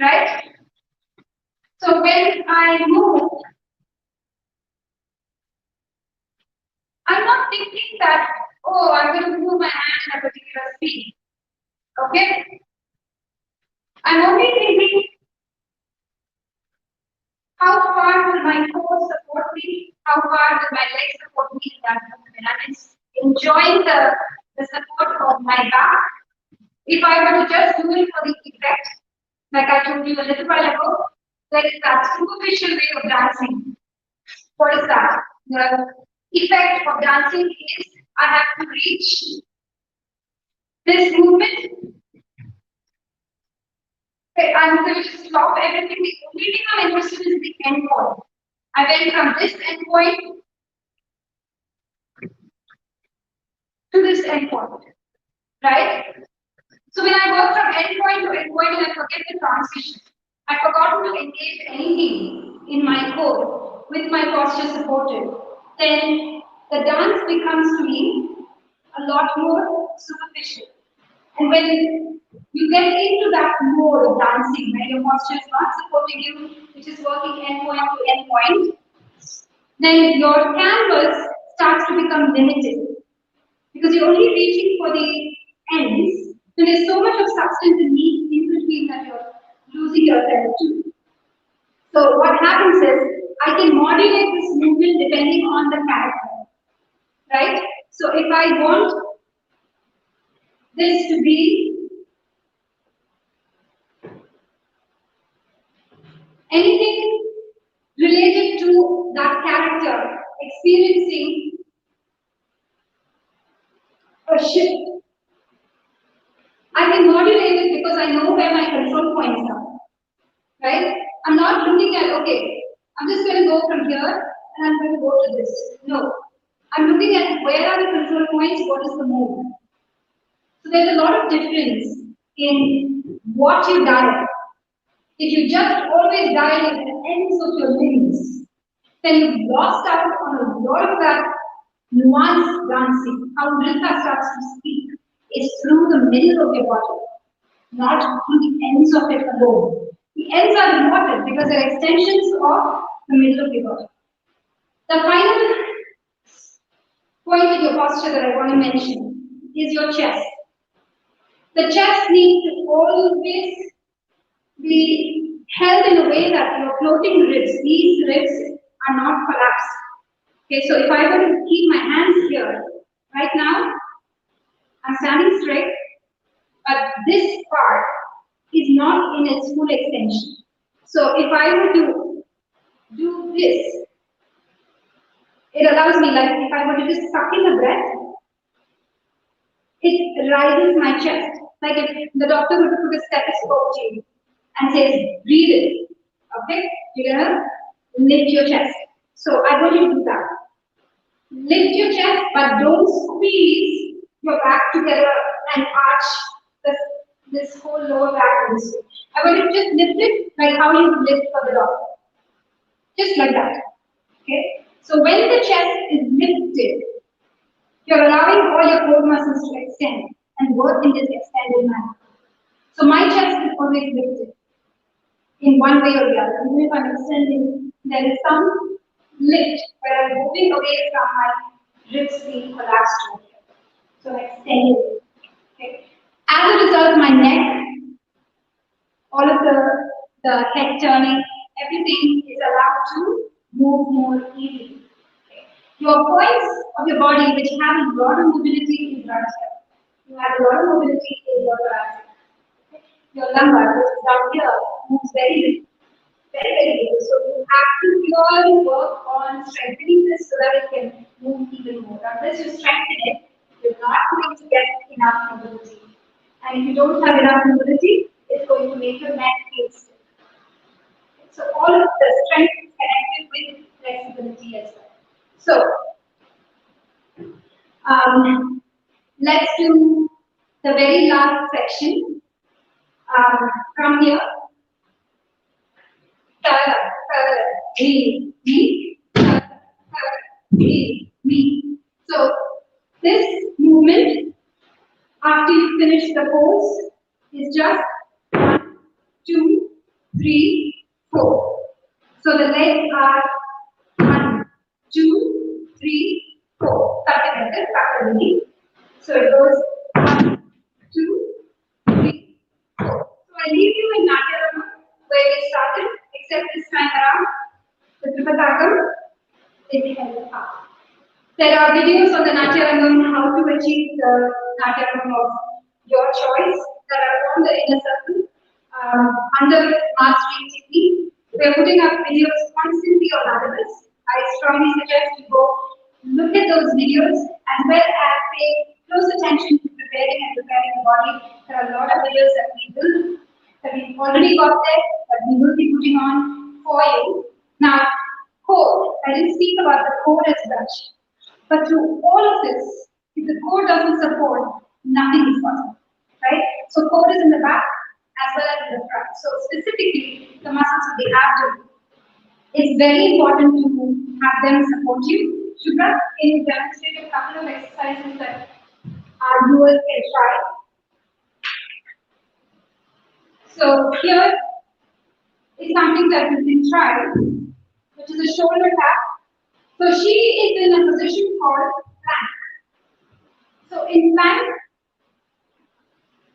right? So when I move, I'm not thinking that, oh, I'm going to move my hand at a particular speed. Okay? I'm only thinking, how far will my core support me? How far will my legs support me in that movement? I'm enjoying the support of my back. If I were to just do it for the effect, like I told you a little while ago, there is that superficial way of dancing. What is that? The effect of dancing is I have to reach this movement. Okay, I'm going to stop everything. The only thing I'm interested in is the end point. I went from this end point to this end point, right? So when I work from end point to end point and I forget the transition, I've forgotten to engage anything in my core with my posture supported, then the dance becomes to me a lot more superficial. And when you get into that mode of dancing, where your posture is not supporting you, which is working end point to end point, then your canvas starts to become limited because you're only reaching for the ends. So there's so much of substance and meat in between that you're losing yourself to. So what happens is I can modulate this movement depending on the character, right? So if I want this to be anything related to that character experiencing a shift, I can modulate it because I know where my control points are, right? I'm not looking at, okay, I'm just going to go from here and I'm going to go to this. No. I'm looking at where are the control points, what is the move. So there's a lot of difference in what you dial. If you just always dial at the ends of your limbs, then you've lost out on a lot of that nuanced dancing. How Nrtta starts to speak is through the middle of your body, not through the ends of it alone. The ends are important because they're extensions of the middle of your body. The final point in your posture that I want to mention is your chest. The chest needs to always be held in a way that your floating ribs, these ribs are not collapsed. Okay, so if I were to keep my hands here, right now, I'm standing straight, but this part is not in its full extension. So if I were to do this, it allows me, like if I were to just suck in a breath, it rises my chest. Like if the doctor were to put a stethoscope to you and says, breathe it, okay? You're gonna lift your chest. So I want you to do that. Lift your chest, but don't squeeze your back together and arch this whole lower back this way. I want you to just lift it like how you would lift for the dog. Just like that. Okay? So when the chest is lifted, you're allowing all your core muscles to extend and work in this extended manner. So my chest is always lifted in one way or the other. Even if I'm extending, there is some lift where I'm moving away from my ribs being collapsed over here. So I'm extending. Okay. As a result, my neck, all of the head turning, everything is allowed to move more easily. Okay. Your points of your body which have a lot of mobility is right here. You have a lot of mobility in your thoracic. Okay. Your lumbar, which is down here, moves very little. So you have to purely work on strengthening this so that it can move even more. Unless you strengthen it, you're not going to get enough mobility. And if you don't have enough mobility, it's going to make your neck feel stiff. So all of the strength is connected with flexibility as well. So let's do the very last section. From here, so this movement, after you finish the pose, is just 1, 2, 3, 4. So the legs are 1, 2, 3, 4. Practically. So it goes 1, 2, 3, 4. So I leave you in Nrtta where we started, except this time around, the Tripataka is held up. There are videos on the Nrtta on how to achieve the Nrtta of your choice that are on the inner circle under mastering technique. We are putting up videos constantly on others. I strongly suggest you go look at those videos as well as pay close attention to preparing the body. There are a lot of videos that we've already got there that we will be putting on for you. Now, core. I didn't speak about the core as such. But through all of this, if the core doesn't support, nothing is possible, right? So core is in the back as well as in the front. So specifically, the muscles of the abdomen. It's very important to have them support you. Shubhra, can you demonstrate a couple of exercises that our viewers can try? So here is something that you can try, which is a shoulder tap. So she is in a position called plank. So in plank,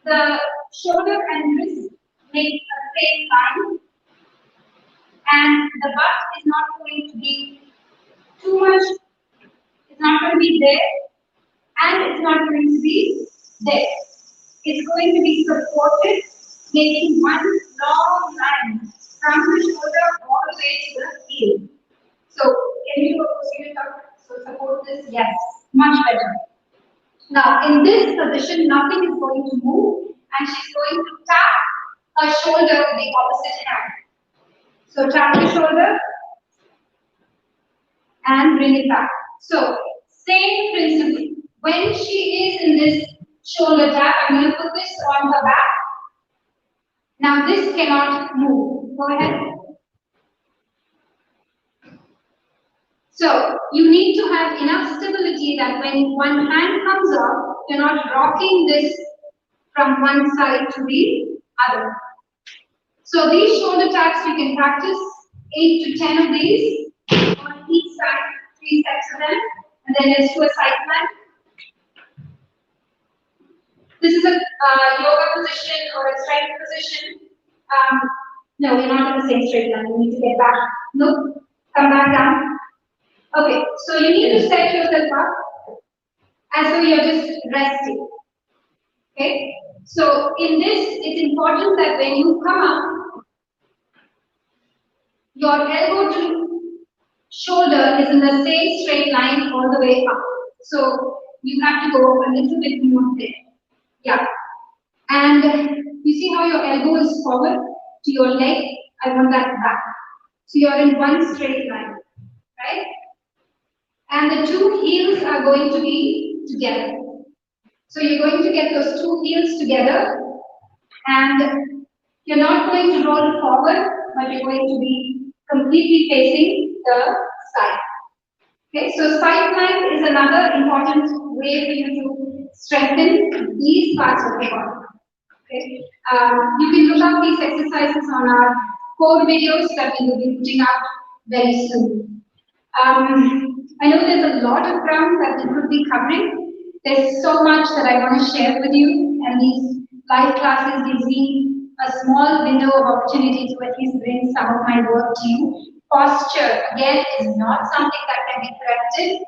the shoulder and wrist make a straight line, and the butt is not going to be too much, it's not going to be there, and it's not going to be there. It's going to be supported, making one long line from the shoulder all the way to the heel. So can you proceed it up? So support this? Yes, much better. Now in this position, nothing is going to move, and she's going to tap her shoulder with the opposite hand. So tap the shoulder and bring it back. So same principle. When she is in this shoulder tap, I'm going to put this on her back. Now this cannot move. Go ahead. So you need to have enough stability that when one hand comes up, you're not rocking this from one side to the other. So these shoulder taps you can practice 8 to 10 of these on each side, 3 sets of them, and then let's do a side plank. This is a yoga position or a strength position. No, we're not in the same straight line. You need to get back. No, come back down. Okay, so you need to set yourself up as though you're just resting. Okay, so in this, it's important that when you come up, your elbow to shoulder is in the same straight line all the way up. So you have to go a little bit more there. Yeah. And you see how your elbow is forward to your leg? I want that back. So you're in one straight line, right? And the two heels are going to be together. So you're going to get those two heels together, and you're not going to roll forward, but you're going to be completely facing the side. Okay, so side plank is another important way for you to strengthen these parts of the body. Okay, you can look up these exercises on our core videos that we will be putting out very soon. I know there's a lot of ground that we could be covering. There's so much that I want to share with you, and these live classes gives me a small window of opportunity to at least bring some of my work to you. Posture, again, is not something that can be corrected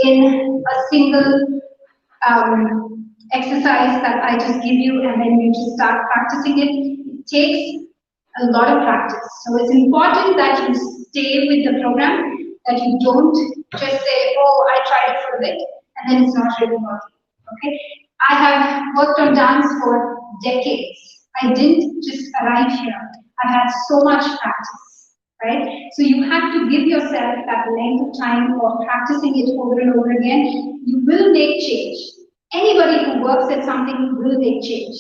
in a single exercise that I just give you and then you just start practicing it. It takes a lot of practice. So it's important that you stay with the program, that you don't just say, oh, I tried it for a bit, and then it's not really working. Okay? I have worked on dance for decades. I didn't just arrive here. I've had so much practice, right? So you have to give yourself that length of time of practicing it over and over again. You will make change. Anybody who works at something will make change.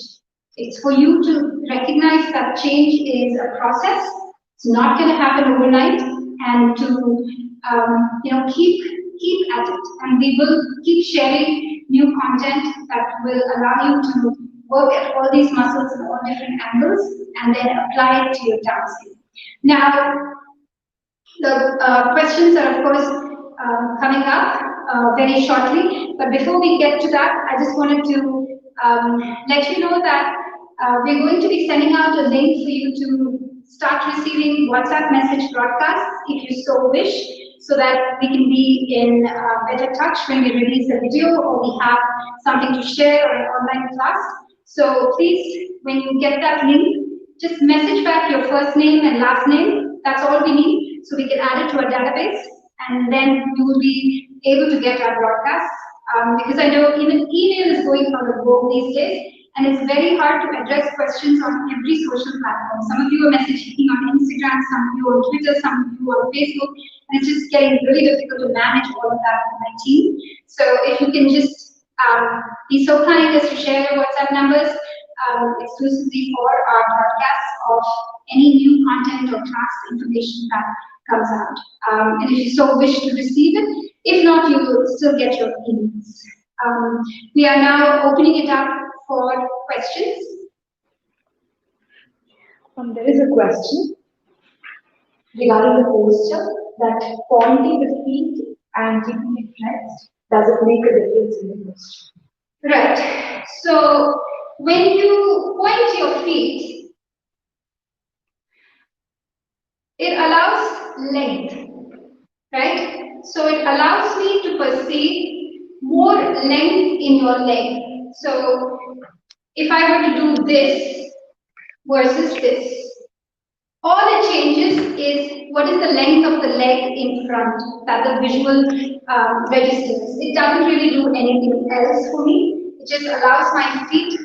It's for you to recognize that change is a process. It's not going to happen overnight, and to keep at it. And we will keep sharing new content that will allow you to work at all these muscles in all different angles and then apply it to your dancing. Now, the questions are, of course, coming up very shortly. But before we get to that, I just wanted to let you know that we're going to be sending out a link for you to start receiving WhatsApp message broadcasts if you so wish, so that we can be in better touch when we release the video or we have something to share or an online class. So please, when you get that link, just message back your first name and last name. That's all we need, so we can add it to our database, and then you will be able to get our broadcasts. Because I know even email is going on the go these days, and it's very hard to address questions on every social platform. Some of you are messaging on Instagram, some of you on Twitter, some of you on Facebook, and it's just getting really difficult to manage all of that with my team. So if you can just be so kind as to share your WhatsApp numbers exclusively for our broadcasts of any new content or class information that comes out. And if you so wish to receive it, if not, you will still get your emails. We are now opening it up for questions. There is a question regarding the posture that pointing the feet and keeping it flexed, does it make a difference in the posture? Right. So when you point your feet, it allows length, right? So it allows me to perceive more length in your leg. So if I were to do this versus this, all it changes is what is the length of the leg in front that the visual registers. It doesn't really do anything else for me. It just allows my feet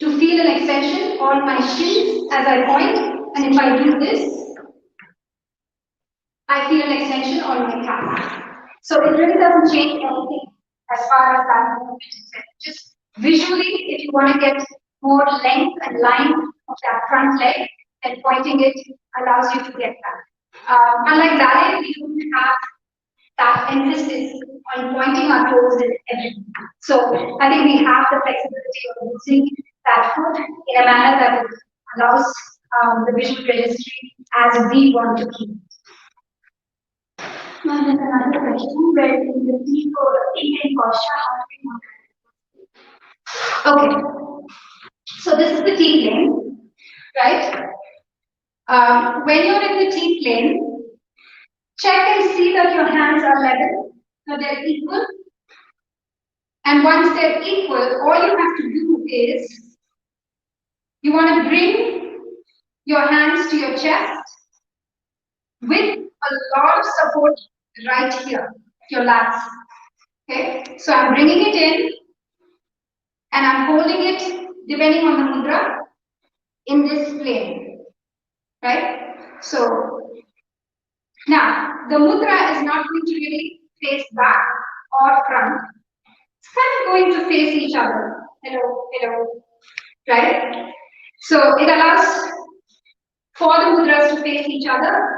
to feel an extension on my shins as I point, and if I do this, I feel an extension on my calf. So it really doesn't change anything as far as that movement is concerned. Just visually, if you want to get more length and line of that front leg, then pointing it allows you to get that. Unlike ballet, we don't have that emphasis on pointing our toes in everything. So I think we have the flexibility of using that foot in a manner that allows the visual registry as we want to keep it. Now there's another question where in the T for Indian posture, how do we want to? Okay. So this is the T plane, right? When you're in the T plane, check and see that your hands are level, so they're equal. And once they're equal, all you have to do is you want to bring your hands to your chest with a lot of support right here, your lats. Okay, so I'm bringing it in and I'm holding it depending on the mudra in this plane, right? So now the mudra is not going to really face back or front. It's kind of going to face each other. Hello, hello, right? So it allows for the mudras to face each other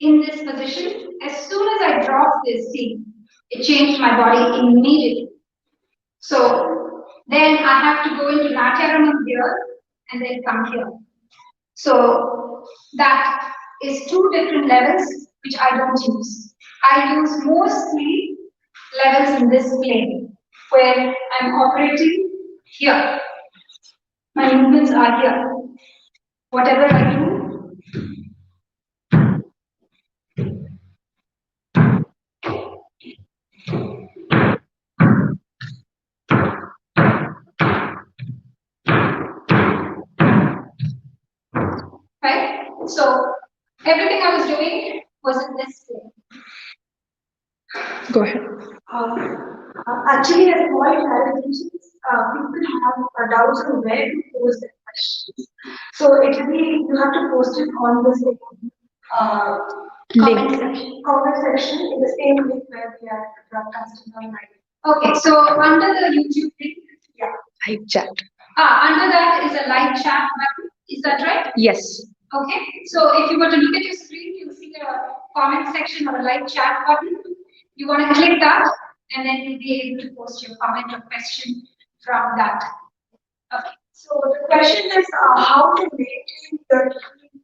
in this position. As soon as I drop this, see, it changed my body immediately. So then I have to go into Nrtta here and then come here. So that is two different levels which I don't use. I use mostly levels in this plane where I'm operating here. My movements are here. Whatever I do, right? So everything I was doing was in this plane. Go ahead. Actually, as small clarifications, people have doubts on where to post their questions. So it will be, you have to post it on the same comment section in the same link where we are broadcasting online. Okay, so under the YouTube link, Yeah. Live chat. under that is a live chat button. Is that right? Yes. Okay, so if you were to look at your screen, you'll see a comment section or a live chat button. You want to click that, and then you'll be able to post your comment or question from that. Okay. So the question is how to maintain the heat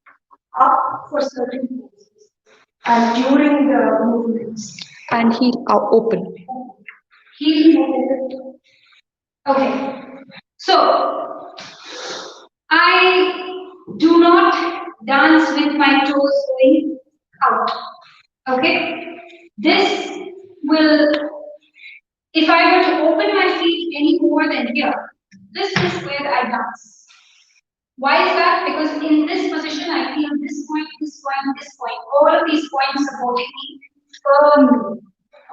up for certain poses and during the movements. And heel are open. Heel. Okay. So I do not dance with my toes going out. Okay. This will, if I were to open my feet any more than here, this is where I dance. Why is that? Because in this position, I feel this point, this point, this point, all of these points supporting me firmly.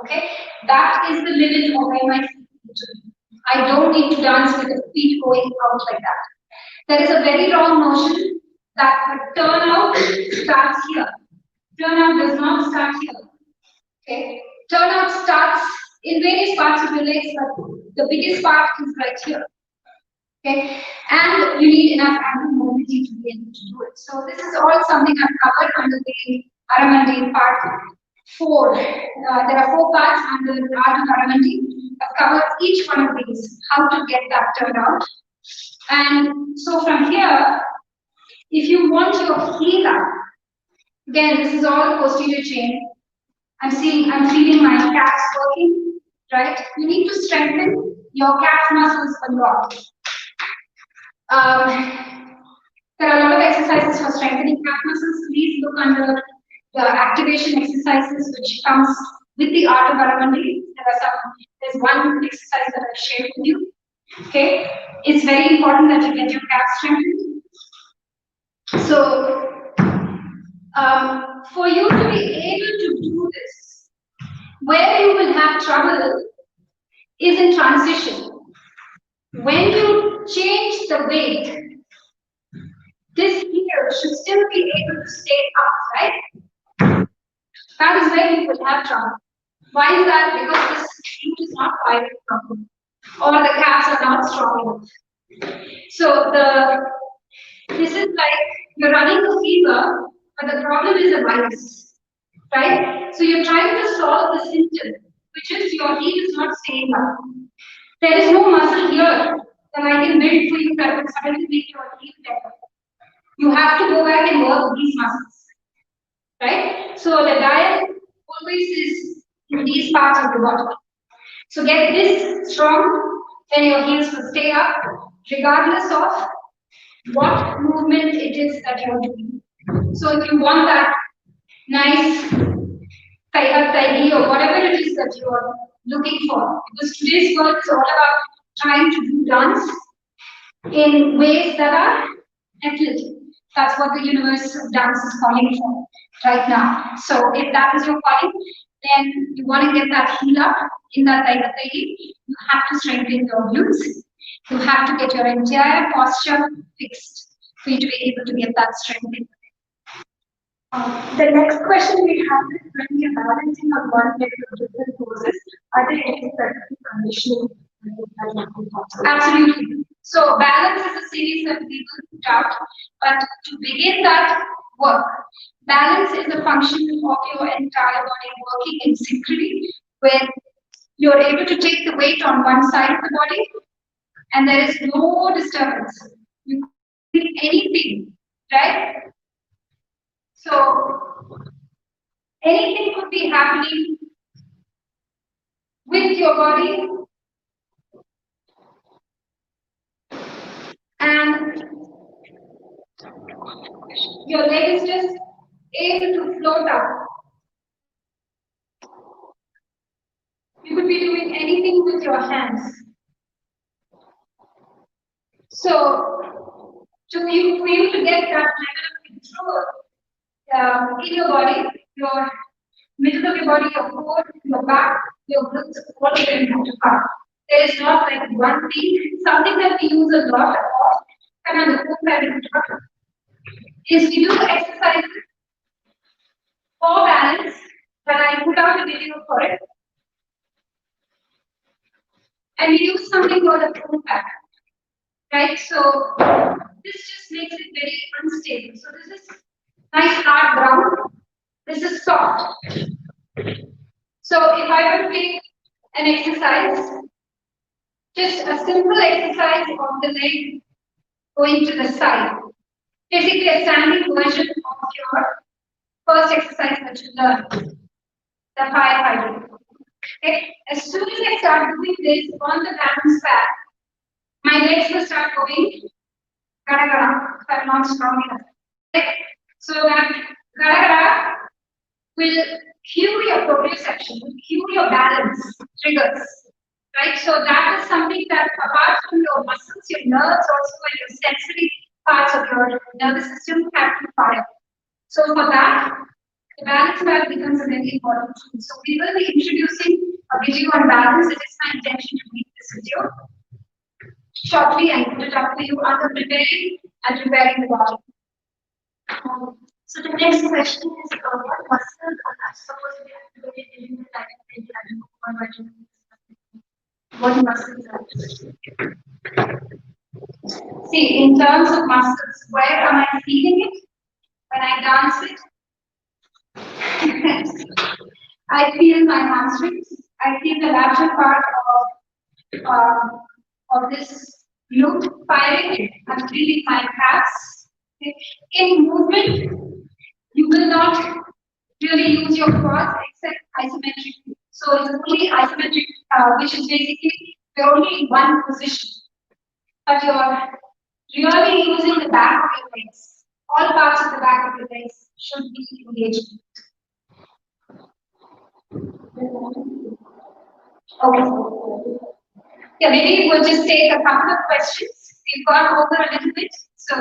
Okay? That is the limit of where my feet need to be. I don't need to dance with the feet going out like that. There is a very wrong notion that the turnout starts here. Turnout does not start here. Okay? Turnout starts in various parts of your legs, but the biggest part is right here. Okay, and you need enough ankle mobility to be able to do it. So this is all something I've covered under the Aramandi part 4. There are 4 parts under the art of Aramandi. I've covered each one of these, how to get that turned out. And so from here, if you want your heel up, again, this is all posterior chain. I'm feeling my calves working, right? You need to strengthen your calf muscles a lot. There are a lot of exercises for strengthening calf muscles. Please look under the activation exercises which comes with the art of Aramandi. There's one exercise that I've shared with you. Okay, it's very important that you get your calf strengthened. So, for you to be able to do this, where you will have trouble is in transition. When you change the weight, this heel should still be able to stay up, right? That is where you will have trouble. Why is that? Because this glute is not firing properly, or the calves are not strong enough. So this is like you're running a fever, but the problem is a virus, right? So you're trying to solve the symptom, which is your heel is not staying up. There is no muscle here that I can build for you that will suddenly make your heel better. You have to go back and work these muscles, right? So the diet always is in these parts of the body. So get this strong, then your heels will stay up, regardless of what movement it is that you're doing. So if you want that nice taigi or whatever it is that you are looking for, because today's world is all about trying to do dance in ways that are athletic. That's what the universe of dance is calling for right now. So if that is your calling, then you want to get that heel up in that taigi. You have to strengthen your glutes. You have to get your entire posture fixed for you to be able to get that strength. The next question we have is when you're balancing on one leg of different poses, are there any specific conditioning? Absolutely. So balance is a series that people put out, but to begin that work, balance is a function of your entire body working in synchrony, where you're able to take the weight on one side of the body, and there is no disturbance. You can do anything, right? So anything could be happening with your body, and your leg is just able to float up. You could be doing anything with your hands. So, for you to get that level of control in your body, your middle of your body, your core, your back, your glutes, all of them have to come. There is not like one thing. Something that we use a lot of, and on the fourth side of the talk, is we do exercises for balance. When I put out a video for it, and we use something called a prone pack, right? So this just makes it very unstable. So this is nice hard ground. This is soft. So if I were to take an exercise Just a simple exercise of the leg going to the side. Basically a standing version of your first exercise that you learned, the firefighting. Okay. As soon as I start doing this on the balance pad, my legs will start going gara gara if I'm not strong enough. Okay. So that gara gara will cue your proprioception, will cue your balance triggers. Right? So that is something that apart from your muscles, your nerves also and your sensory parts of your nervous system have to fire. So for that, the balance pad becomes a very important tool. So we will be introducing a video on balance. It is my intention to make this video shortly and put it up for you under preparing and preparing the body. So the next question is what muscles are supposed to be activated during the time when you are what muscles are activated? See, in terms of muscles, where am I feeling it? When I dance it, I feel my hamstrings. I feel the lateral part of this glute firing. I'm feeling my calves. In movement, you will not really use your quads except isometrically. So it's only isometric, which is basically you're only in one position, but you're really using the back of your legs. All parts of the back of your legs should be engaged. Okay. Yeah, maybe we'll just take a couple of questions. We've gone over a little bit. So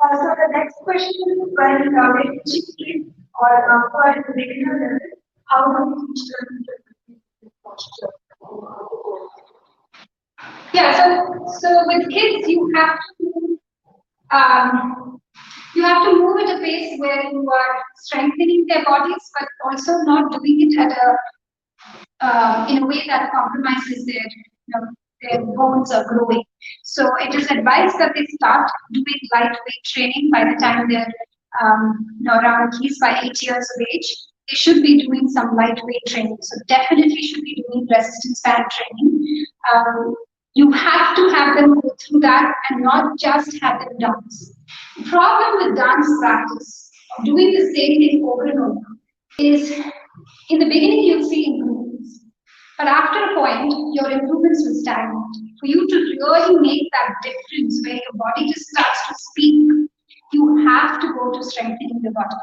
the next question is when we're teaching kids or for the beginner level, how do we teach them the posture? yeah, so with kids you have to move at a pace where you are strengthening their bodies, but also not doing it at a in a way that compromises their bones are growing. So it is advised that they start doing lightweight training by the time they're around at least by 8 years of age. They should be doing some lightweight training. So definitely should be doing resistance band training. You have to have them go through that and not just have them dance. The problem with dance practice, doing the same thing over and over, is in the beginning you'll see improvements. But after a point, your improvements will stagnate. For you to really make that difference where your body just starts to speak, you have to go to strengthening the body.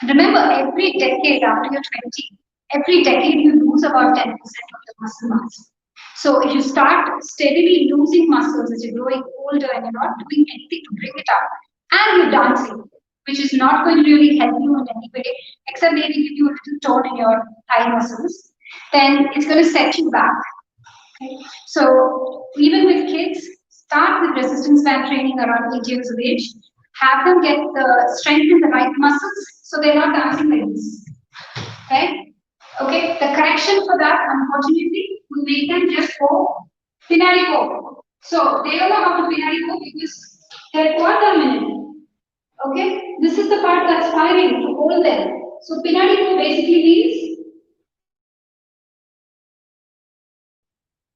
And remember, every decade after you're 20, every decade you lose about 10% of your muscle mass. So if you start steadily losing muscles as you're growing older and you're not doing anything to bring it up, and you're dancing, which is not going to really help you in any way, except maybe give you a little tone in your thigh muscles, then it's going to set you back. Okay? So even with kids, start with resistance band training around 8 years of age. Have them get the strength in the right muscles so they're not dancing like this. Okay? Okay, the correction for that, unfortunately, we make them just go pinari go. So they don't know how to pinari go because they're quad dominant. Okay, this is the part that's firing to hold them. So pinari go basically means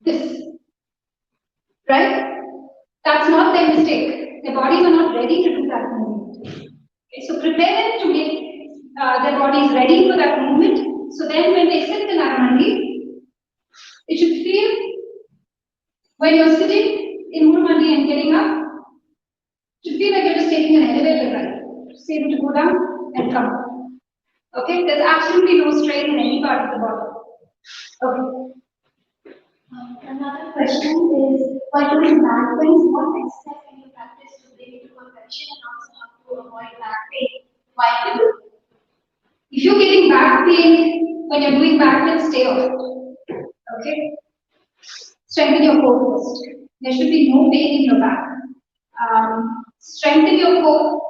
this, right? That's not their mistake. Their bodies are not ready to do that movement. Okay, so prepare them to make their bodies ready for that movement. So then when they sit in Aramandi, it should feel when you're sitting in Aramandi and getting up, it should feel like you're just taking an elevator ride. Just able to go down and come up. Okay, there's absolutely no strain in any part of the body. Okay. Another question is while doing back pain, what exercise can you practice to bring it to perfection and also how to avoid back pain while you do? If you're getting back pain when you're doing back pain, stay off it. Okay? Strengthen your core first. There should be no pain in your back. Strengthen your core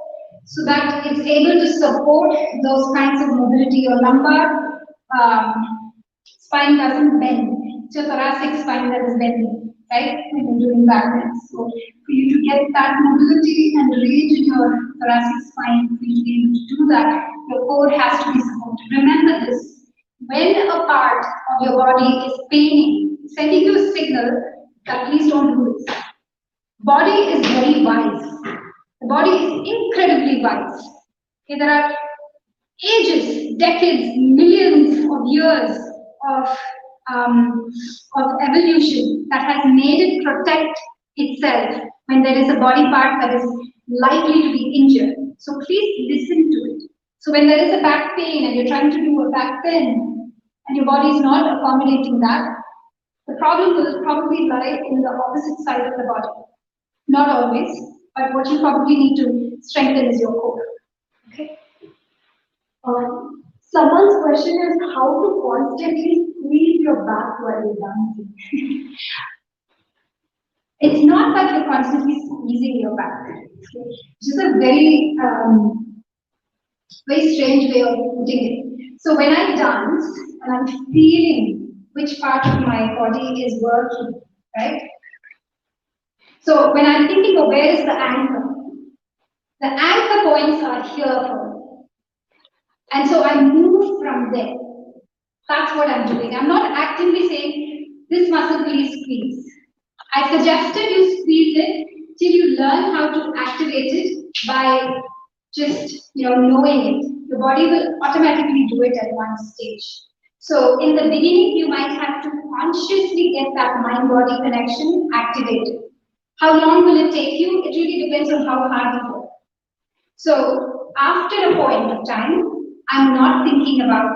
so that it's able to support those kinds of mobility. Your lumbar spine doesn't bend. It's your thoracic spine that is bending, right? When you're doing back bends. So for you to get that mobility and range in your thoracic spine, for you to be able to do that, your core has to be supported. Remember this. When a part of your body is paining, sending you a signal, that please don't do this. Body is very wise. The body is incredibly wise. Okay, there are ages, decades, millions of years of, um, of evolution that has made it protect itself when there is a body part that is likely to be injured. So please listen to it. So when there is a back pain and you're trying to do a back bend and your body is not accommodating that, the problem will probably lie in the opposite side of the body. Not always, but what you probably need to strengthen is your core. Okay. Someone's question is how to constantly squeeze your back while you're dancing. It's not that you're constantly squeezing your back. Which is a very, very strange way of putting it. So when I dance and I'm feeling which part of my body is working, right? So when I'm thinking of where is the anchor points are here for me. And so I move from there. That's what I'm doing. I'm not actively saying, this muscle please squeeze. I suggested you squeeze it till you learn how to activate it by just knowing it. Your body will automatically do it at one stage. So in the beginning, you might have to consciously get that mind-body connection activated. How long will it take you? It really depends on how hard you work. So after a point of time, I'm not thinking about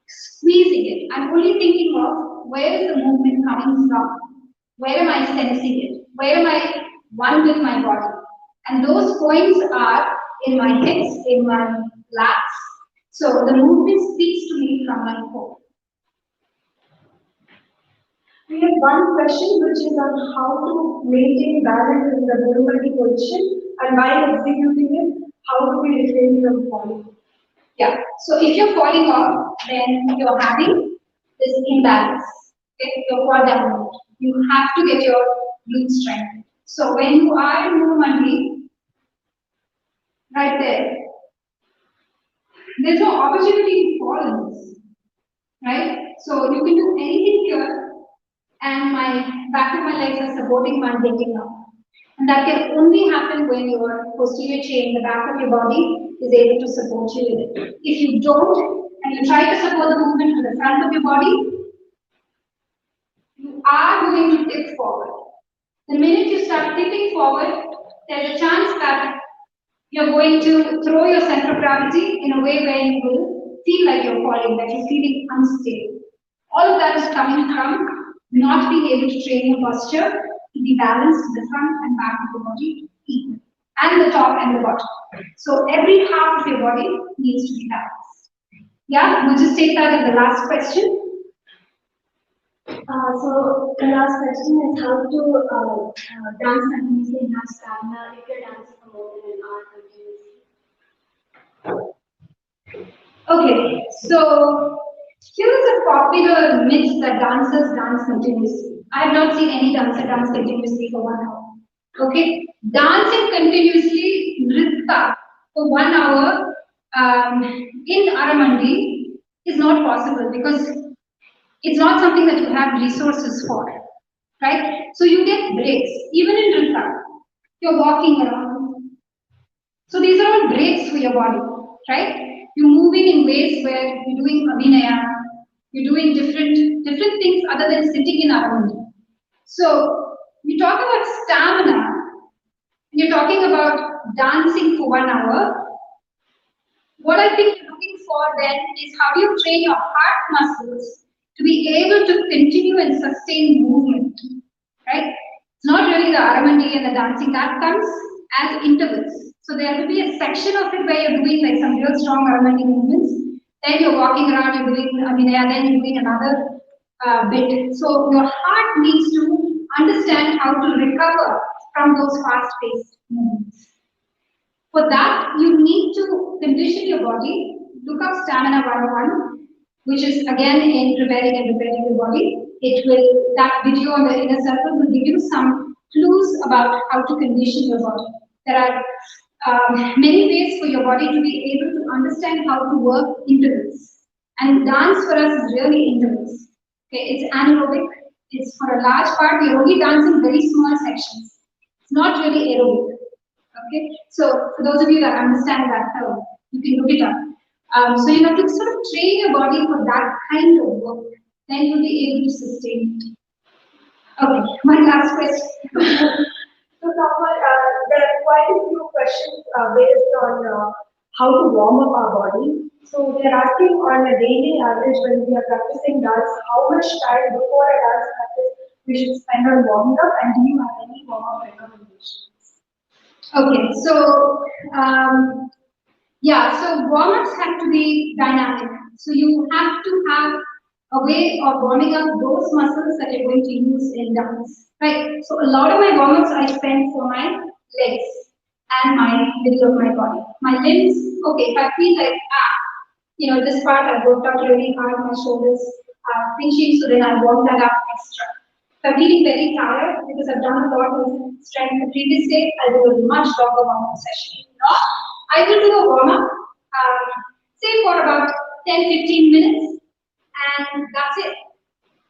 squeezing it. I'm only thinking of where is the movement coming from? Where am I sensing it? Where am I one with my body? And those points are in my hips, in my lats. So the movement speaks to me from my core. We have one question which is on how to maintain balance in the Aramandi position and while executing it, how do we refrain from falling? Yeah, so if you're falling off, then you're having this imbalance. Okay, your quad abdomen. You have to get your glute strength. So when you are in Aramandi, right there's no opportunity to fall in this, right? So you can do anything here, and my back of my legs are supporting my getting up. And that can only happen when your posterior chain, the back of your body, is able to support you in it. If you don't, and you try to support the movement to the front of your body, you are going to tip forward. The minute you start tipping forward, there's a chance that you're going to throw your center of gravity in a way where you will feel like you're falling, that you're feeling unstable. All of that is coming from not being able to train your posture to be balanced in the front and back of the body equal, and the top and the bottom. So every half of your body needs to be balanced. Yeah, we'll just take that as the last question. So the last question is how to dance continuously and have stamina if you're dancing for more than an hour continuously. Okay, so here's a popular myth that dancers dance continuously. I have not seen any dancer dance continuously for 1 hour. Okay, dancing continuously, Nrtta, for 1 hour in Aramandi is not possible because it's not something that you have resources for, right? So you get breaks. Even in Nrtta, you're walking around. So these are all breaks for your body, right? You're moving in ways where you're doing abhinaya, you're doing different things other than sitting in Aramandi. So we talk about stamina, and you're talking about dancing for 1 hour. What I think you're looking for then is how do you train your heart muscles to be able to continue and sustain movement, right? It's not really the Aramandi and the dancing, that comes as intervals. So there will be a section of it where you're doing like some real strong Aramandi movements, then you're walking around, you're doing abhinaya, then you're doing another bit. So your heart needs to understand how to recover from those fast-paced movements. For that, you need to condition your body. Look up Stamina 101, which is again in preparing and preparing your body. That video on the inner circle will give you some clues about how to condition your body. There are many ways for your body to be able to understand how to work intervals. And dance for us is really intervals. Okay, it's anaerobic, is for a large part, we only dance in very small sections. It's not really aerobic. Okay, so for those of you that understand that term, you can look it up. So you have to sort of train your body for that kind of work, then you'll be able to sustain it. Okay, my last question. So, Topper, there are quite a few questions based on how to warm up our body. So, they are asking on a daily average when we are practicing dance, how much time before a dance practice we should spend on warming up, and do you have any warm up recommendations? Okay, so yeah, so warm-ups have to be dynamic. So you have to have a way of warming up those muscles that you're going to use in dance, right? So a lot of my warm-ups I spend for my legs and my middle of my body. My limbs, okay, if I feel like, this part I worked out really hard, my shoulders are pinching, so then I warm that up extra. If I'm feeling very tired because I've done a lot of strength the previous day, I'll do a much longer warm-up session. If not, I will do a warm-up, say for about 10-15 minutes, and that's it,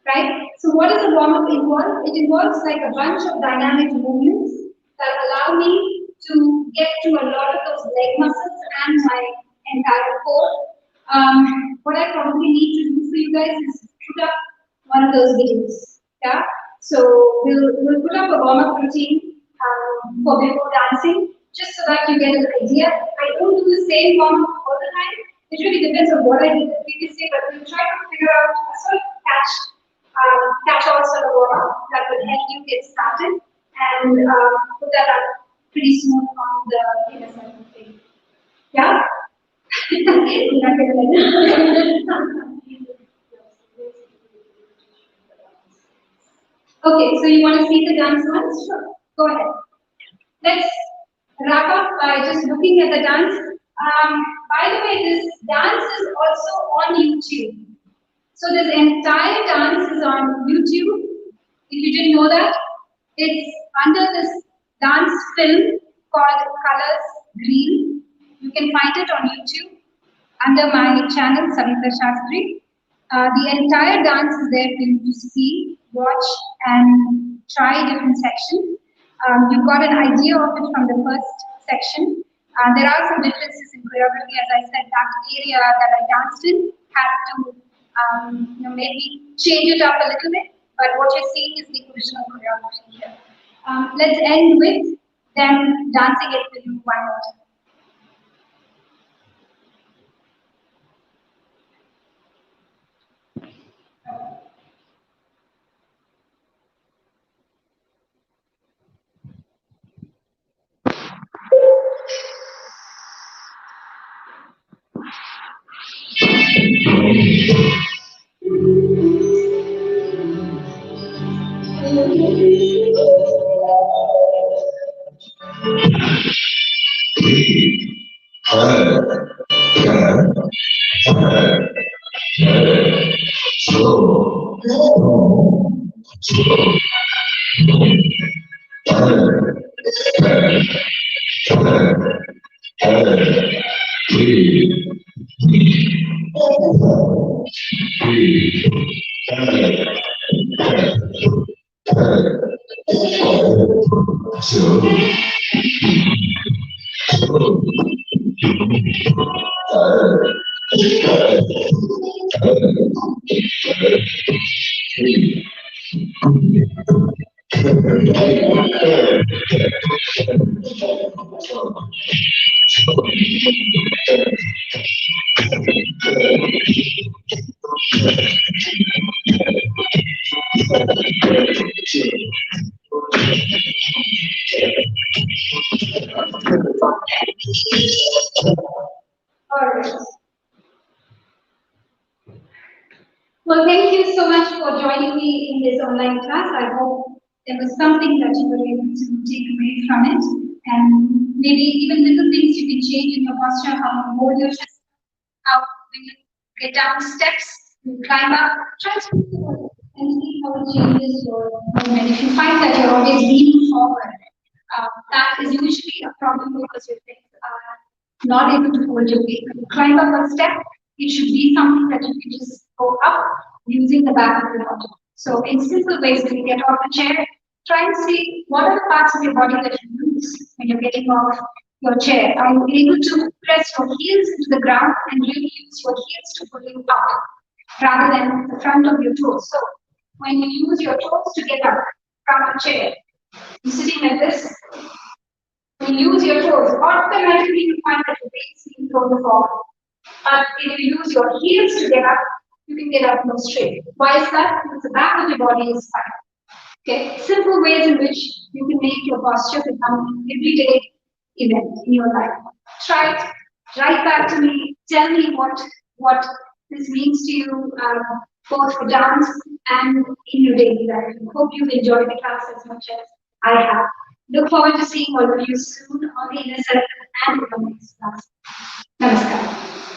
right? So what does a warm-up involve? It involves like a bunch of dynamic movements that allow me to get to a lot of those leg muscles and my entire core. What I probably need to do for you guys is put up one of those videos. Yeah. So we'll put up a warm-up routine for before dancing, just so that you get an idea. I don't do the same warm-up all the time. It really depends on what I did the previous day, but we'll try to figure out a sort of catch-all sort of warm-up that will help you get started and put that up pretty smooth on the inner side of the thing. Yeah? You're not gonna let it. Okay, so you want to see the dance once? Sure. Go ahead. Let's wrap up by just looking at the dance. By the way, this dance is also on YouTube. So this entire dance is on YouTube. If you didn't know that, it's under this dance film called Colors Green. You can find it on YouTube under my channel, Savitha Sastry. The entire dance is there for you to see, watch, and try different sections. You've got an idea of it from the first section. There are some differences in choreography. As I said, that area that I danced in had to maybe change it up a little bit, but what you're seeing is the original choreography here. Let's end with them dancing it with you one more time. All right. Well, thank you so much for joining me in this online class. I hope there was something that you were able to take away from it, and maybe even little things you can change in your posture, how you hold your chest, how when you get down steps, you climb up, try to and see how it changes your movement. If you find that you're always leaning forward, that is usually a problem because your legs are not able to hold your weight. When you climb up a step, it should be something that you can just go up using the back of your body. So in simple ways, when you get off the chair, try and see what are the parts of your body that you use when you're getting off your chair. Are you able to press your heels into the ground and really use your heels to pull you up rather than the front of your toes? So when you use your toes to get up from a chair, you're sitting like this, when you use your toes, automatically you find that your weight is being thrown forward. But if you use your heels to get up, you can get up more straight. Why is that? Because the back of your body is fine. Okay, simple ways in which you can make your posture become an everyday event in your life. Try it. Write back to me. Tell me what this means to you, both for dance and in your daily life. Hope you've enjoyed the class as much as I have. Look forward to seeing all of you soon on the inner circle and on the next class. Namaskar.